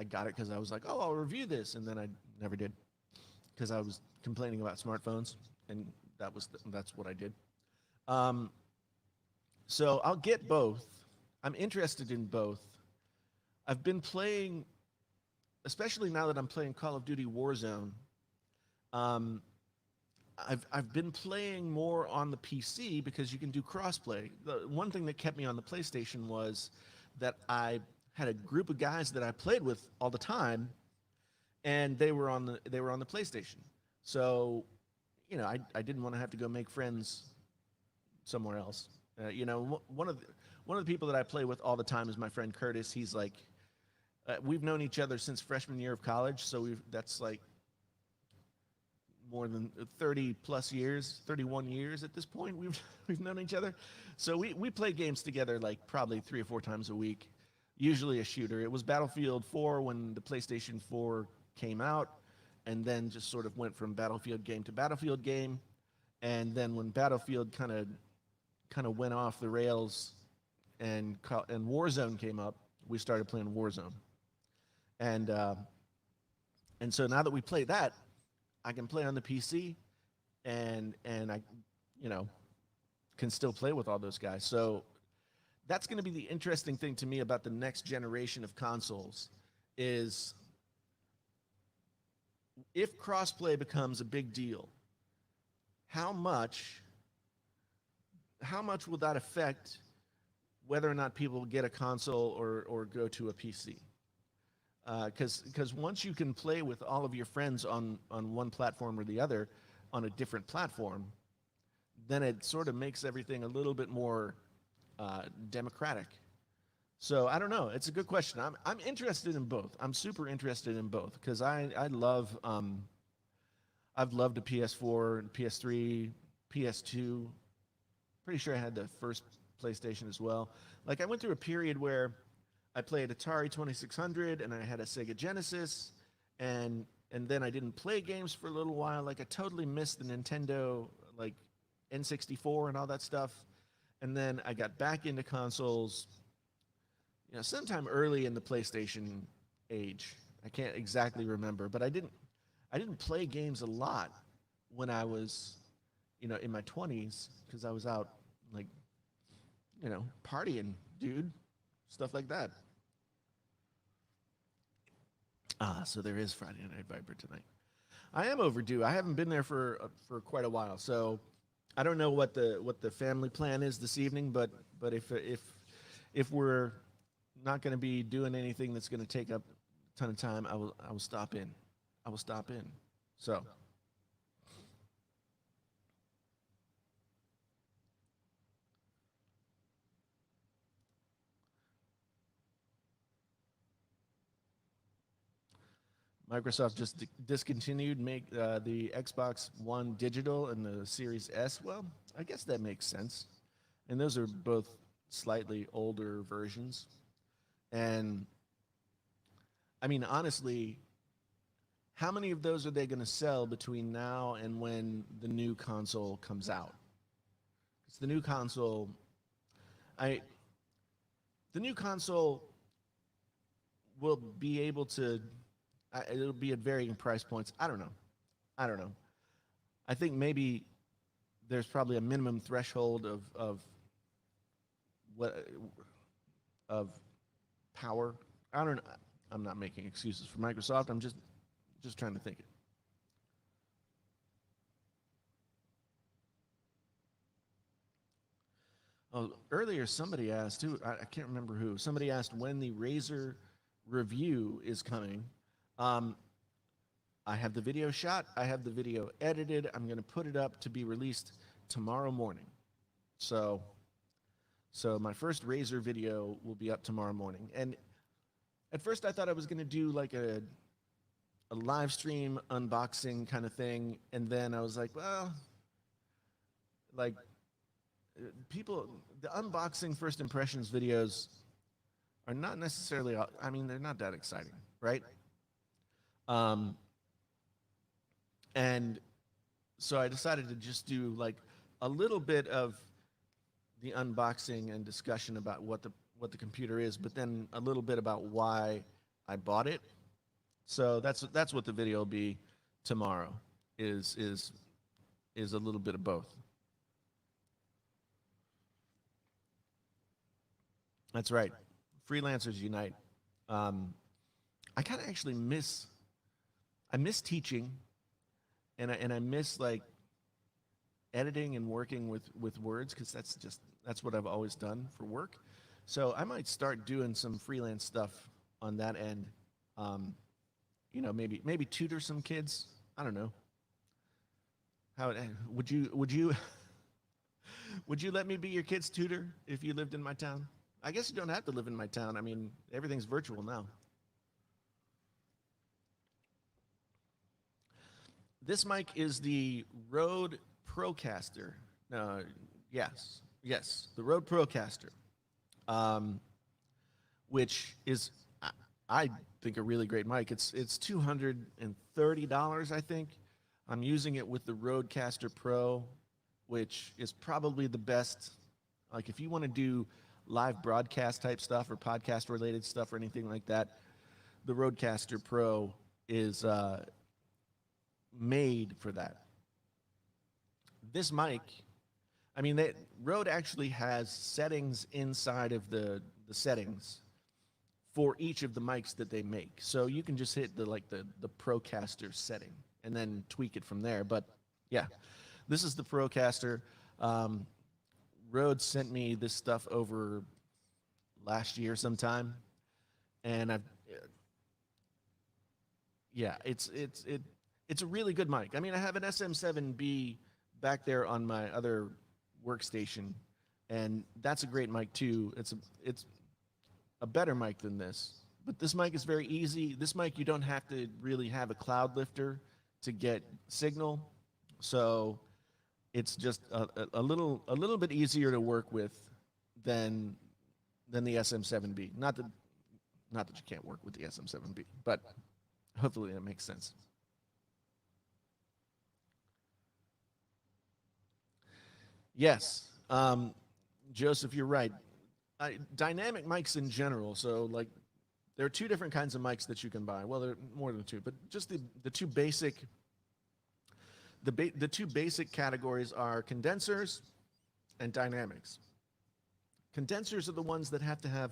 got it because I was like, oh, I'll review this, and then I never did because I was complaining about smartphones, and that's what I did. Um, so I'll get both. I'm interested in both. I've been playing, especially now that I'm playing Call of Duty Warzone. Um, I've been playing more on the PC because you can do crossplay. The one thing that kept me on the PlayStation was that I had a group of guys that I played with all the time, and they were on the PlayStation. So, I didn't want to have to go make friends somewhere else. One of the people that I play with all the time is my friend Curtis. He's like we've known each other since freshman year of college, so that's like more than 30 plus years, 31 years at this point. We've known each other, so we play games together like probably 3 or 4 times a week. Usually a shooter. It was Battlefield 4 when the PlayStation 4 came out, and then just sort of went from Battlefield game to Battlefield game. And then when Battlefield kind of went off the rails, and Warzone came up, we started playing Warzone. And and so now that we play that, I can play on the PC, and I, you know, can still play with all those guys. So that's going to be the interesting thing to me about the next generation of consoles is if crossplay becomes a big deal, how much will that affect whether or not people get a console or go to a PC? Because once you can play with all of your friends on one platform or the other on a different platform, then it sort of makes everything a little bit more democratic. So I don't know. It's a good question. I'm interested in both. I'm super interested in both because I love I've loved a PS4, PS3, PS2. Pretty sure I had the first PlayStation as well. Like I went through a period where I played Atari 2600 and I had a Sega Genesis, and then I didn't play games for a little while. Like I totally missed the Nintendo like N64 and all that stuff. And then I got back into consoles, you know, sometime early in the PlayStation age. I can't exactly remember, but I didn't play games a lot when I was, you know, in my 20s because I was out like, you know, partying, dude, stuff like that. So there is Friday Night Viper tonight. I am overdue. I haven't been there for quite a while, so I don't know what the family plan is this evening. But if we're not going to be doing anything that's going to take up a ton of time, I will stop in. I will stop in. So. Microsoft just discontinued the Xbox One digital and the Series S. Well, I guess that makes sense. And those are both slightly older versions. And I mean, honestly, how many of those are they going to sell between now and when the new console comes out? It's the new console. I the new console will be able to. It'll be at varying price points. I don't know. I think maybe there's probably a minimum threshold what of power. I don't know. I'm not making excuses for Microsoft. I'm just trying to think it. Oh, earlier somebody asked who I can't remember who. Somebody asked when the Razer review is coming. Um, I have the video shot. I have the video edited. I'm going to put it up to be released tomorrow morning. So my first Razer video will be up tomorrow morning. And at first I thought I was going to do like a live stream unboxing kind of thing. And then I was like, well, like people, the unboxing first impressions videos are not necessarily, I mean, they're not that exciting, right? And so I decided to just do like a little bit of the unboxing and discussion about what the computer is, but then a little bit about why I bought it. So that's what the video will be tomorrow. Is a little bit of both. That's right. Freelancers unite. I kind of actually miss teaching, and I miss like editing and working with words because that's what I've always done for work. So I might start doing some freelance stuff on that end. You know, maybe tutor some kids. I don't know. How would you would you let me be your kid's tutor if you lived in my town? I guess you don't have to live in my town. I mean, everything's virtual now. This mic is the Rode Procaster. No, yes, the Rode Procaster, um, which is I think a really great mic. It's $230, I think. I'm using it with the Rodecaster Pro, which is probably the best. Like if you want to do live broadcast type stuff or podcast related stuff or anything like that, the Rodecaster Pro is made for that. This mic, I mean, Rode actually has settings inside of the settings for each of the mics that they make. So you can just hit the Procaster setting and then tweak it from there. But yeah, this is the Procaster. Rode sent me this stuff over last year sometime, and it's a really good mic. I mean, I have an SM7B back there on my other workstation, and that's a great mic too. It's a better mic than this, but this mic is very easy. This mic, you don't have to really have a cloud lifter to get signal, so it's just a little bit easier to work with than the SM7B. Not that you can't work with the SM7B, but hopefully that makes sense. Yes, Joseph, you're right. Dynamic mics in general. So like, there are two different kinds of mics that you can buy. Well, there are more than two, but just the two basic. The two basic categories are condensers and dynamics. Condensers are the ones that have to have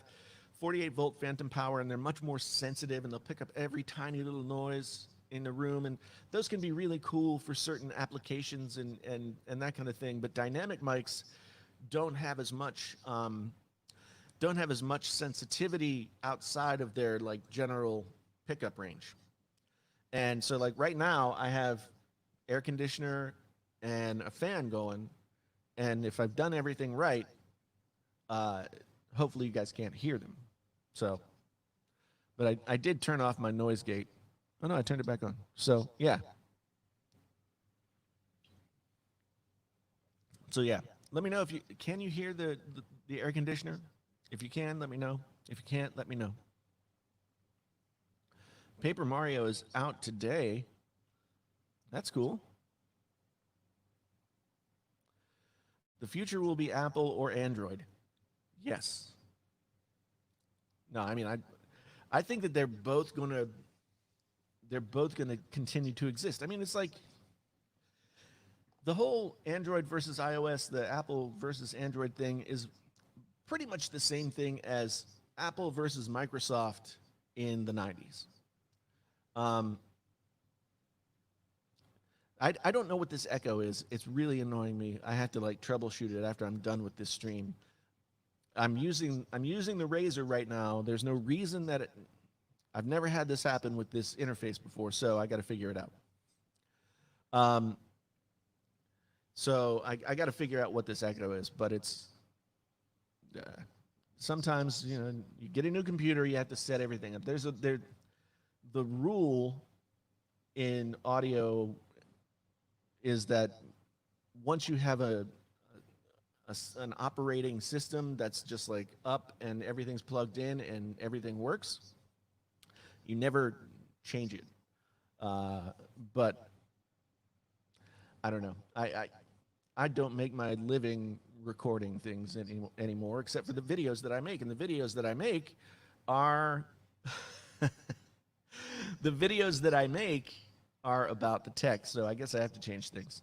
48-volt phantom power, and they're much more sensitive, and they'll pick up every tiny little noise in the room, and those can be really cool for certain applications and that kind of thing. But dynamic mics don't have as much sensitivity outside of their like general pickup range. And so like right now I have air conditioner and a fan going, and if I've done everything right, hopefully you guys can't hear them. So, but I did turn off my noise gate. Oh no, I turned it back on. So yeah. So yeah, let me know if you can you hear the air conditioner. If you can, let me know. If you can't, let me know. Paper Mario is out today. That's cool. The future will be Apple or Android. Yes. No, I mean I think that they're both going to continue to exist. I mean, it's like the whole Android versus iOS, the Apple versus Android thing is pretty much the same thing as Apple versus Microsoft in the 90s. Um, I don't know what this echo is. It's really annoying me. I have to like troubleshoot it after I'm done with this stream. I'm using the Razer right now. There's no reason that I've never had this happen with this interface before, so I got to figure it out. So I got to figure out what this echo is, but it's sometimes you get a new computer, you have to set everything up. The rule in audio is that once you have an operating system that's just like up and everything's plugged in and everything works, you never change it. But I don't know. I don't make my living recording things anymore, except for the videos that I make. And the videos that I make are the videos that I make are about the tech. So I guess I have to change things.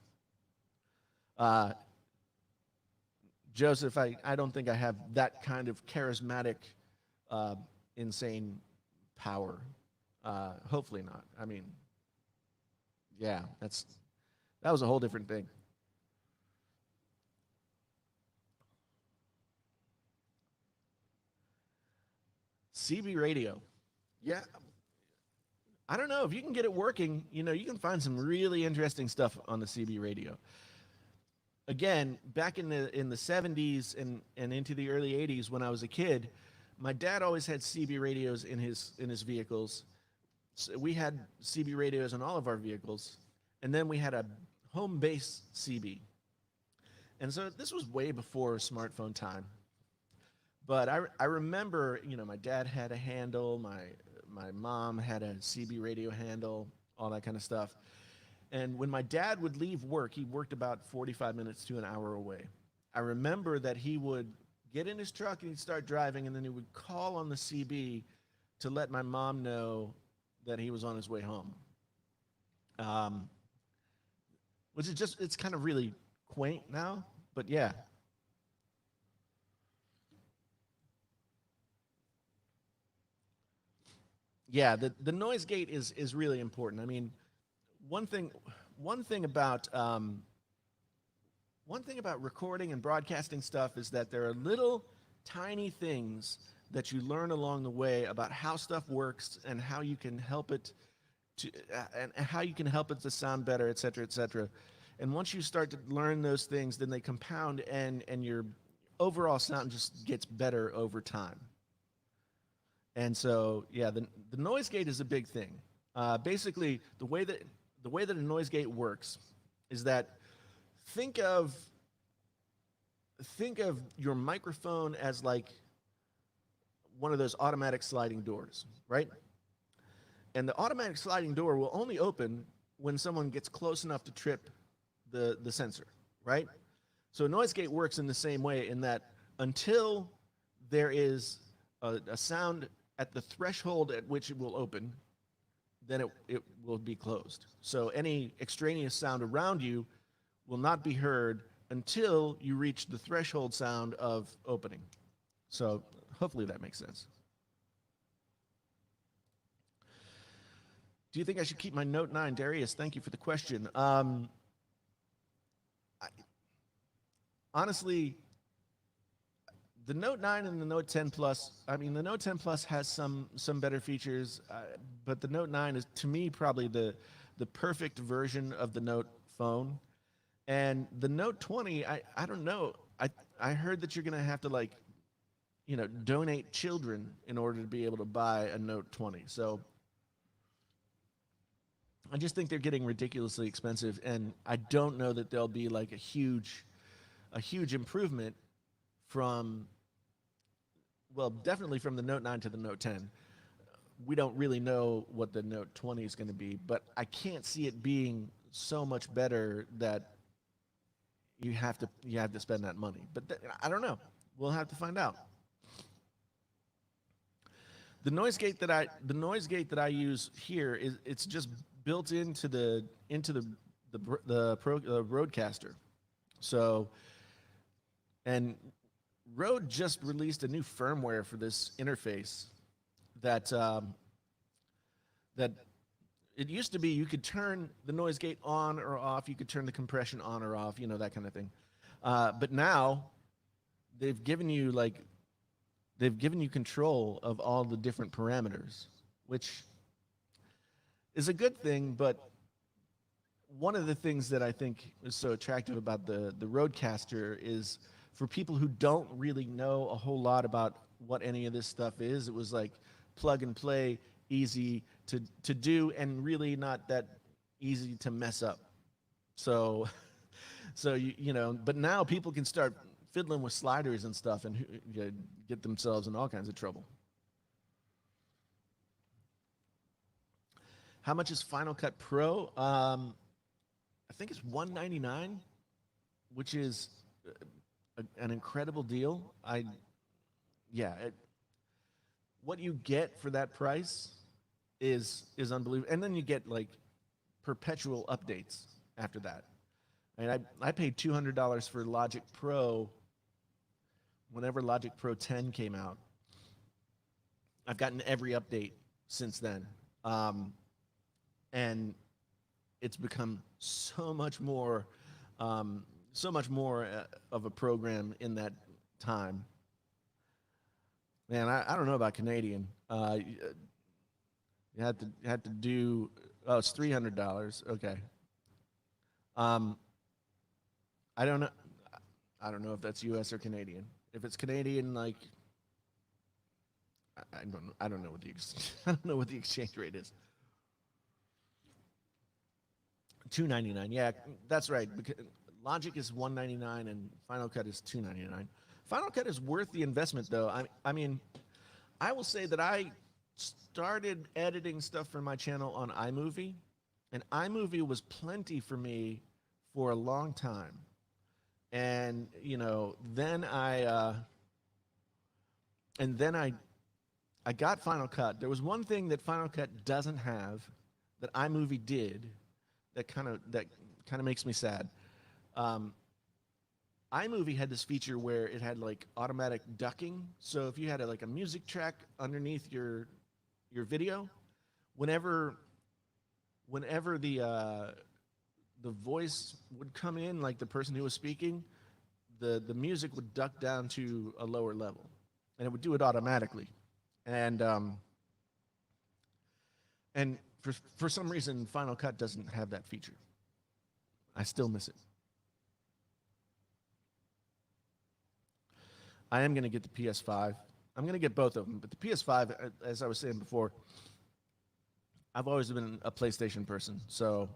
Joseph, I don't think I have that kind of charismatic, insane power. Hopefully not. I mean, yeah, that was a whole different thing. CB radio. Yeah. I don't know if you can get it working, you can find some really interesting stuff on the CB radio. Again, back in the 70s and into the early 80s when I was a kid, my dad always had CB radios in his vehicles. So we had CB radios in all of our vehicles, and then we had a home base CB. And so this was way before smartphone time. But I remember, my dad had a handle, my mom had a CB radio handle, all that kind of stuff. And when my dad would leave work, he worked about 45 minutes to an hour away. I remember that he would get in his truck and he'd start driving, and then he would call on the CB to let my mom know that he was on his way home. Which is just, it's kind of really quaint now, but yeah. Yeah, the noise gate is really important. I mean, one thing one thing about one thing about recording and broadcasting stuff is that there are little tiny things that you learn along the way about how stuff works and how you can help it to and how you can help it to sound better, et cetera, et cetera. And once you start to learn those things, then they compound, and your overall sound just gets better over time. And so, yeah, the noise gate is a big thing. Basically, the way that a noise gate works is that think of think of your microphone as like one of those automatic sliding doors, right? And the automatic sliding door will only open when someone gets close enough to trip the sensor, right? So a noise gate works in the same way, in that until there is a sound at the threshold at which it will open, then it will be closed. So any extraneous sound around you will not be heard until you reach the threshold sound of opening. So hopefully that makes sense. Do you think I should keep my Note 9? Darius, thank you for the question. Honestly, the Note 9 and the Note 10 Plus, I mean, the Note 10 Plus has some better features, but the Note 9 is, to me, probably the perfect version of the Note phone. And the Note 20, I don't know. I heard that you're going to have to, like, donate children in order to be able to buy a Note 20. So I just think they're getting ridiculously expensive, and I don't know that there'll be like a huge improvement from, well, definitely from the Note 9 to the Note 10. We don't really know what the Note 20 is going to be, but I can't see it being so much better that you have to spend that money. But I don't know. We'll have to find out. The noise gate that I use here is, it's just built into the Rodecaster. So, and Rode just released a new firmware for this interface that that it used to be you could turn the noise gate on or off, you could turn the compression on or off, that kind of thing. But now they've given you control of all the different parameters, which is a good thing. But one of the things that I think is so attractive about the Rodecaster is, for people who don't really know a whole lot about what any of this stuff is, it was like plug and play, easy to do, and really not that easy to mess up. So, but now people can start fiddling with sliders and stuff and get themselves in all kinds of trouble. How much is Final Cut Pro? I think it's $199, which is an incredible deal. What you get for that price is unbelievable, and then you get like perpetual updates after that. I paid $200 for Logic Pro whenever Logic Pro 10 came out. I've gotten every update since then, and it's become so much more of a program in that time. Man, I don't know about Canadian. You had to do. Oh, it's $300. Okay. I don't know. I don't know if that's U.S. or Canadian. If it's Canadian, like, I don't know what the I don't know what the exchange rate is. $2.99. Yeah, that's right. Because Logic is $1.99 and Final Cut is $2.99. Final Cut is worth the investment, though. I mean, I will say that I started editing stuff for my channel on iMovie, and iMovie was plenty for me for a long time. And then I got Final Cut. There was one thing that Final Cut doesn't have that iMovie did that kind of makes me sad. Um, iMovie had this feature where it had like automatic ducking. So if you had like a music track underneath your video, whenever whenever the voice would come in, like the person who was speaking, the music would duck down to a lower level, and it would do it automatically. And and for some reason, Final Cut doesn't have that feature. I still miss it. I am going to get the PS5. I'm going to get both of them, but the PS5, as I was saying before, I've always been a PlayStation person, so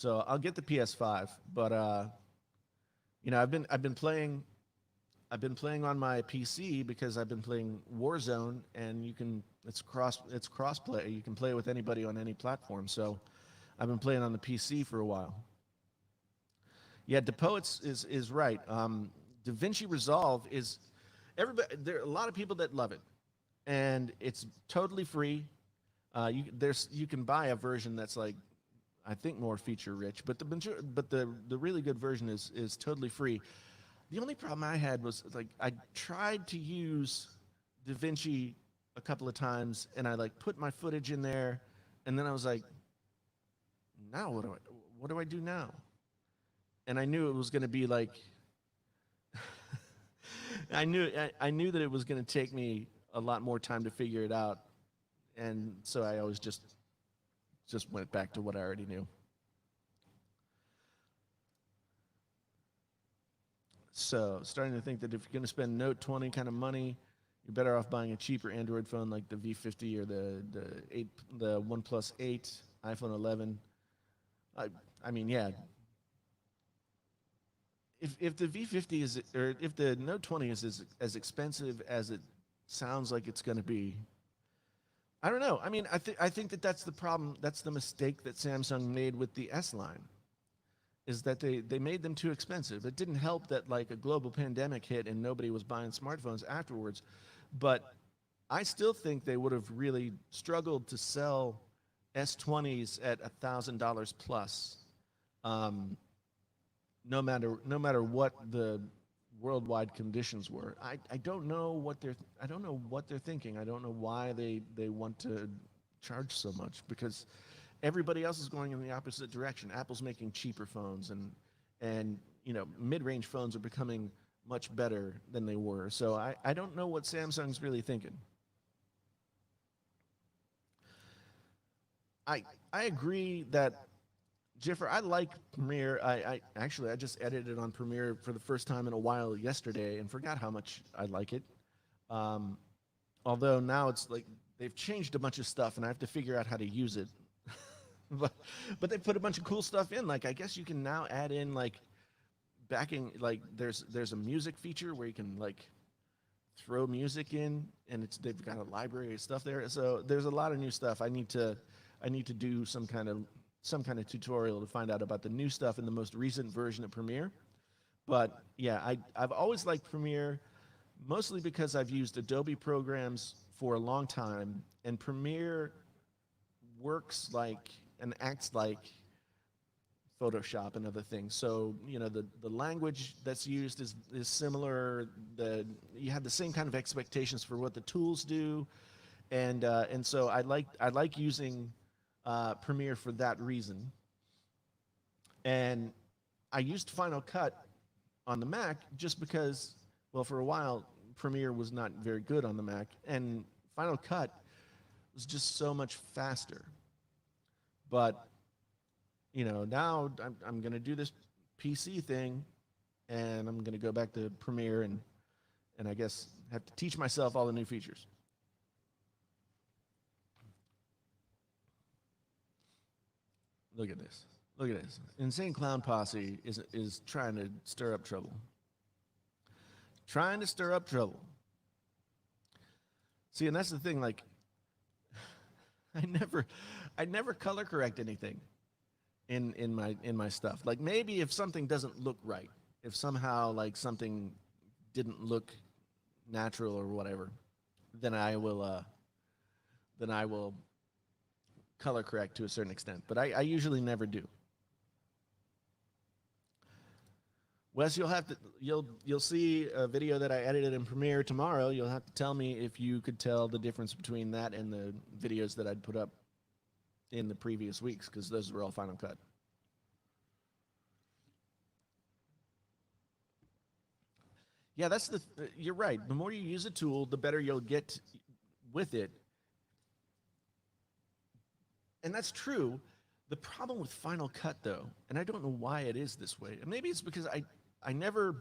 I'll get the PS5. But I've been playing on my PC because I've been playing Warzone, and it's crossplay. You can play with anybody on any platform. So I've been playing on the PC for a while. Yeah, DePoets is right. DaVinci Resolve is everybody. There are a lot of people that love it, and it's totally free. You can buy a version that's like, I think, more feature rich, but the really good version is totally free. The only problem I had was, like, I tried to use DaVinci a couple of times, and I like put my footage in there, and then I was like, now what do I do now? And I knew it was going to be like, I knew that it was going to take me a lot more time to figure it out, and so I always just went back to what I already knew. So, starting to think that if you're going to spend Note 20 kind of money, you're better off buying a cheaper Android phone like the V50 or the OnePlus 8, iPhone 11. I, I mean, yeah. If the V50 is, or if the Note 20 is as expensive as it sounds like it's going to be, I don't know. I mean, I think that that's the problem. That's the mistake that Samsung made with the S line, is that they made them too expensive. It didn't help that like a global pandemic hit and nobody was buying smartphones afterwards. But I still think they would have really struggled to sell S20s at $1,000 plus, um, no matter what the worldwide conditions were. I don't know what they're thinking. I don't know why they want to charge so much, because everybody else is going in the opposite direction. Apple's making cheaper phones, and mid-range phones are becoming much better than they were. So I don't know what Samsung's really thinking. I agree that, Jiffer, I like Premiere. I just edited on Premiere for the first time in a while yesterday and forgot how much I like it. Um, Although now it's like they've changed a bunch of stuff and I have to figure out how to use it. but but they put a bunch of cool stuff in. Like, I guess you can now add in like backing. Like there's a music feature where you can like throw music in, and they've got a library of stuff there. So there's a lot of new stuff. I need to do some kind of tutorial to find out about the new stuff in the most recent version of Premiere. But yeah, I've always liked Premiere, mostly because I've used Adobe programs for a long time, and Premiere works like and acts like Photoshop and other things. So the language that's used is similar. You have the same kind of expectations for what the tools do, and so I like using Premiere for that reason. And I used Final Cut on the Mac just because, well, for a while Premiere was not very good on the Mac, and Final Cut was just so much faster. But now I'm going to do this PC thing, and I'm going to go back to Premiere and I guess have to teach myself all the new features. Look at this. Look at this. Insane Clown Posse is trying to stir up trouble. Trying to stir up trouble. See, and that's the thing. Like, I never color correct anything in my stuff. Like maybe if something doesn't look right, if somehow like something didn't look natural or whatever, then I will color correct to a certain extent. But I usually never do. Wes, you'll see a video that I edited in Premiere tomorrow. You'll have to tell me if you could tell the difference between that and the videos that I'd put up in the previous weeks, because those were all Final Cut. Yeah, you're right. The more you use a tool, the better you'll get with it. And that's true. The problem with Final Cut, though, and I don't know why it is this way. And maybe it's because I never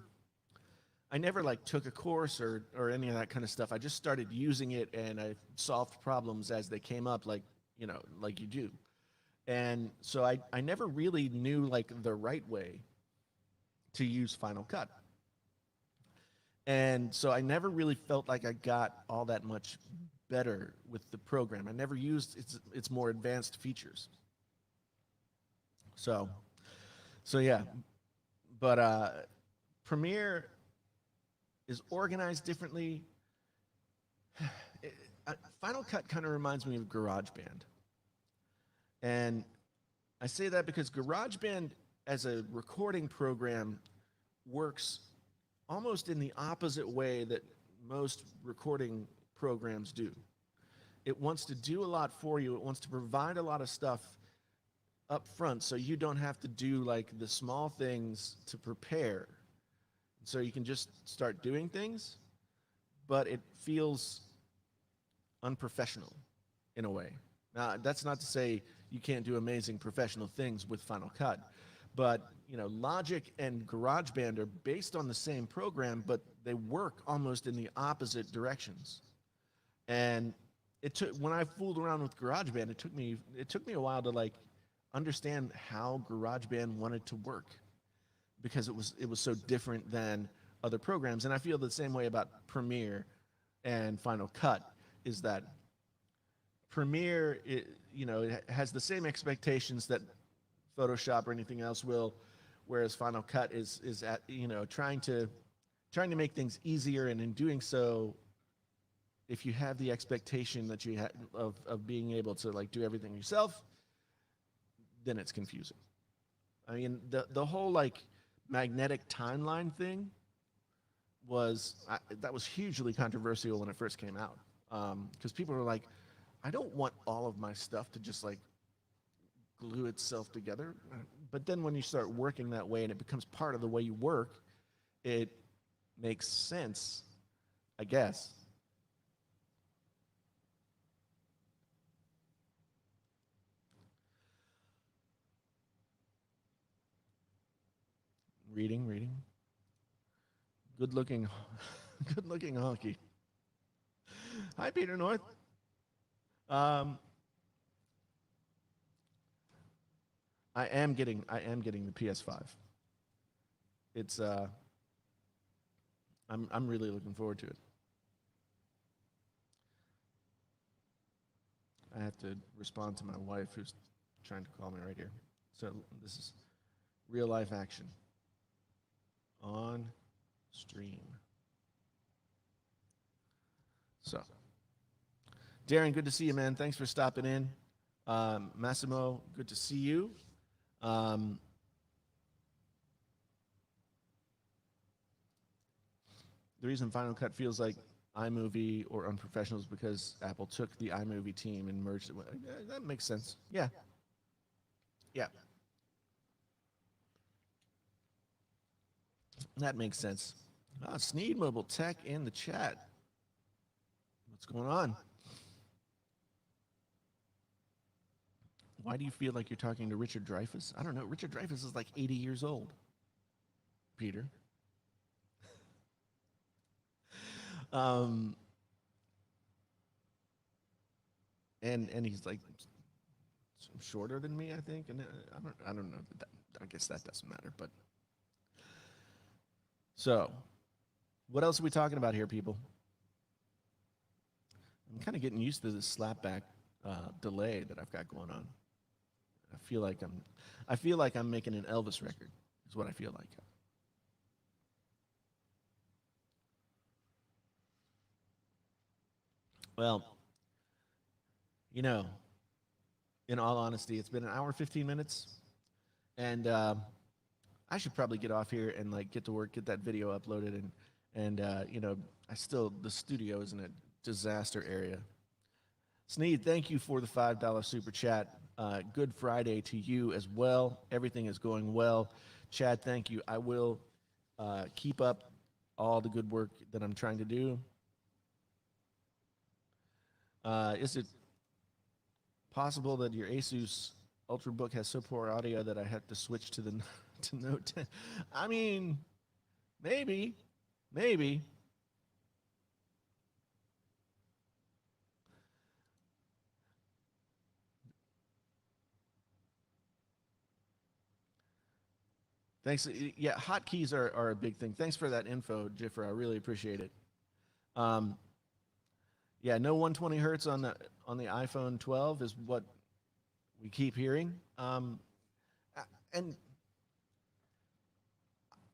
like took a course or any of that kind of stuff. I just started using it and I solved problems as they came up, like like you do. And so I never really knew like the right way to use Final Cut. And so I never really felt like I got all that much better with the program. I never used its more advanced features. So yeah, but Premiere is organized differently. Final Cut kind of reminds me of GarageBand. And I say that because GarageBand as a recording program works almost in the opposite way that most recording programs do. It wants to do a lot for you. It wants to provide a lot of stuff up front so you don't have to do like the small things to prepare. So you can just start doing things, but it feels unprofessional in a way. Now, that's not to say you can't do amazing professional things with Final Cut, but Logic and GarageBand are based on the same program, but they work almost in the opposite directions. And when I fooled around with GarageBand, it took me a while to like understand how GarageBand wanted to work, because it was so different than other programs. And I feel the same way about Premiere and Final Cut, is that Premiere, it has the same expectations that Photoshop or anything else will, whereas Final Cut is at trying to make things easier, and in doing so, if you have the expectation that you have of being able to like do everything yourself, then it's confusing. I mean, the whole like magnetic timeline thing that was hugely controversial when it first came out, because people were like, I don't want all of my stuff to just like glue itself together. But then when you start working that way and it becomes part of the way you work, it makes sense, I guess. Reading. Good looking, good looking honky. Hi, Peter North. Um, I am getting the PS5. It's I'm really looking forward to it. I have to respond to my wife who's trying to call me right here. So this is real life action on stream. So, Darren, good to see you, man. Thanks for stopping in. Massimo, good to see you. Um, the reason Final Cut feels like iMovie or Unprofessional is because Apple took the iMovie team and merged it. That makes sense. Yeah. Yeah. That makes sense. Sneed Mobile Tech in the chat. What's going on? Why do you feel like you're talking to Richard Dreyfuss? I don't know. Richard Dreyfuss is like 80 years old. Peter. um, and he's like shorter than me, I think, and I don't know. I guess that doesn't matter. But so, what else are we talking about here, people? I'm kind of getting used to this slapback delay that I've got going on. I feel like I'm making an Elvis record. Is what I feel like. Well, you know, in all honesty, it's been an hour 15 minutes, and I should probably get off here and like get to work, get that video uploaded, and the studio is in a disaster area. Sneed, thank you for the $5 super chat. Good Friday to you as well. Everything is going well. Chad, thank you. I will keep up all the good work that I'm trying to do. Is it possible that your Asus Ultrabook has so poor audio that I have to switch to the to Note 10? I mean, maybe. Thanks. Yeah, hotkeys are a big thing. Thanks for that info, Jiffer. I really appreciate it. Yeah, no 120 hertz on the iPhone 12 is what we keep hearing. And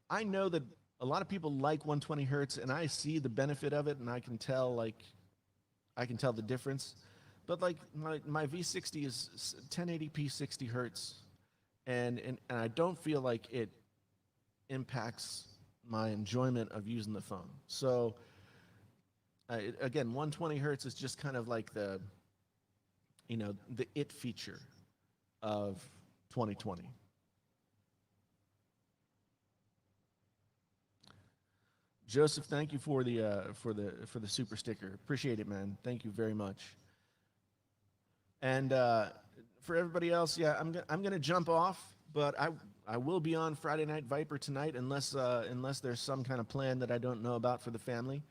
I know that a lot of people like 120 hertz, and I see the benefit of it, and I can tell the difference. But like my V60 is 1080p 60 hertz, and I don't feel like it impacts my enjoyment of using the phone. So again, 120 hertz is just kind of like the it feature of 2020. Joseph, thank you for the super sticker. Appreciate it, man. Thank you very much. And for everybody else, yeah, I'm gonna jump off, but I will be on Friday Night Viper tonight, unless there's some kind of plan that I don't know about for the family.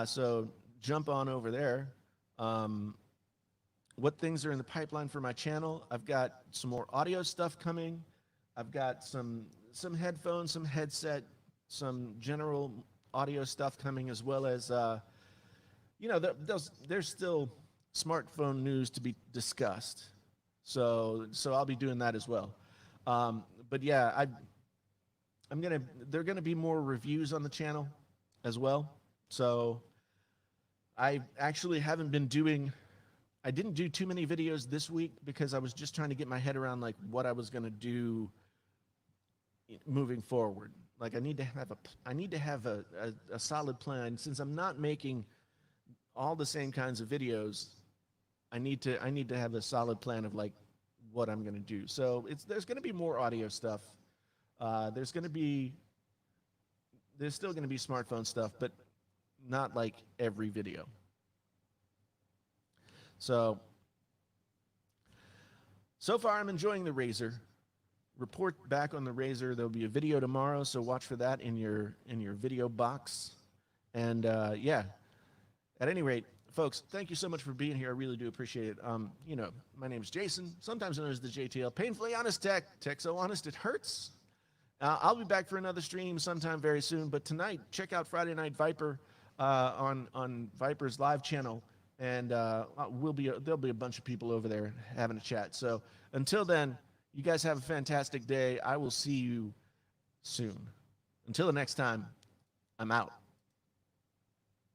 So jump on over there. What things are in the pipeline for my channel? I've got some more audio stuff coming. I've got some headphones, some headset, some general audio stuff coming, as well as there's still smartphone news to be discussed. So I'll be doing that as well. But yeah, there are gonna be more reviews on the channel as well. So I actually haven't been doing. I didn't do too many videos this week because I was just trying to get my head around like what I was gonna do moving forward. Like I need to have a solid plan. Since I'm not making all the same kinds of videos, I need to have a solid plan of like what I'm gonna do. So there's gonna be more audio stuff. There's still gonna be smartphone stuff, but not like every video. So far I'm enjoying the Razr. Report back on the Razr. There'll be a video tomorrow, so watch for that in your video box. And yeah, at any rate, folks, thank you so much for being here. I really do appreciate it. My name is Jason, sometimes known as the JTL, Painfully Honest Tech. Tech so honest it hurts. I'll be back for another stream sometime very soon. But tonight, check out Friday Night Viper on Viper's live channel, and there'll be a bunch of people over there having a chat. So until then, you guys have a fantastic day. I will see you soon. Until the next time, I'm out.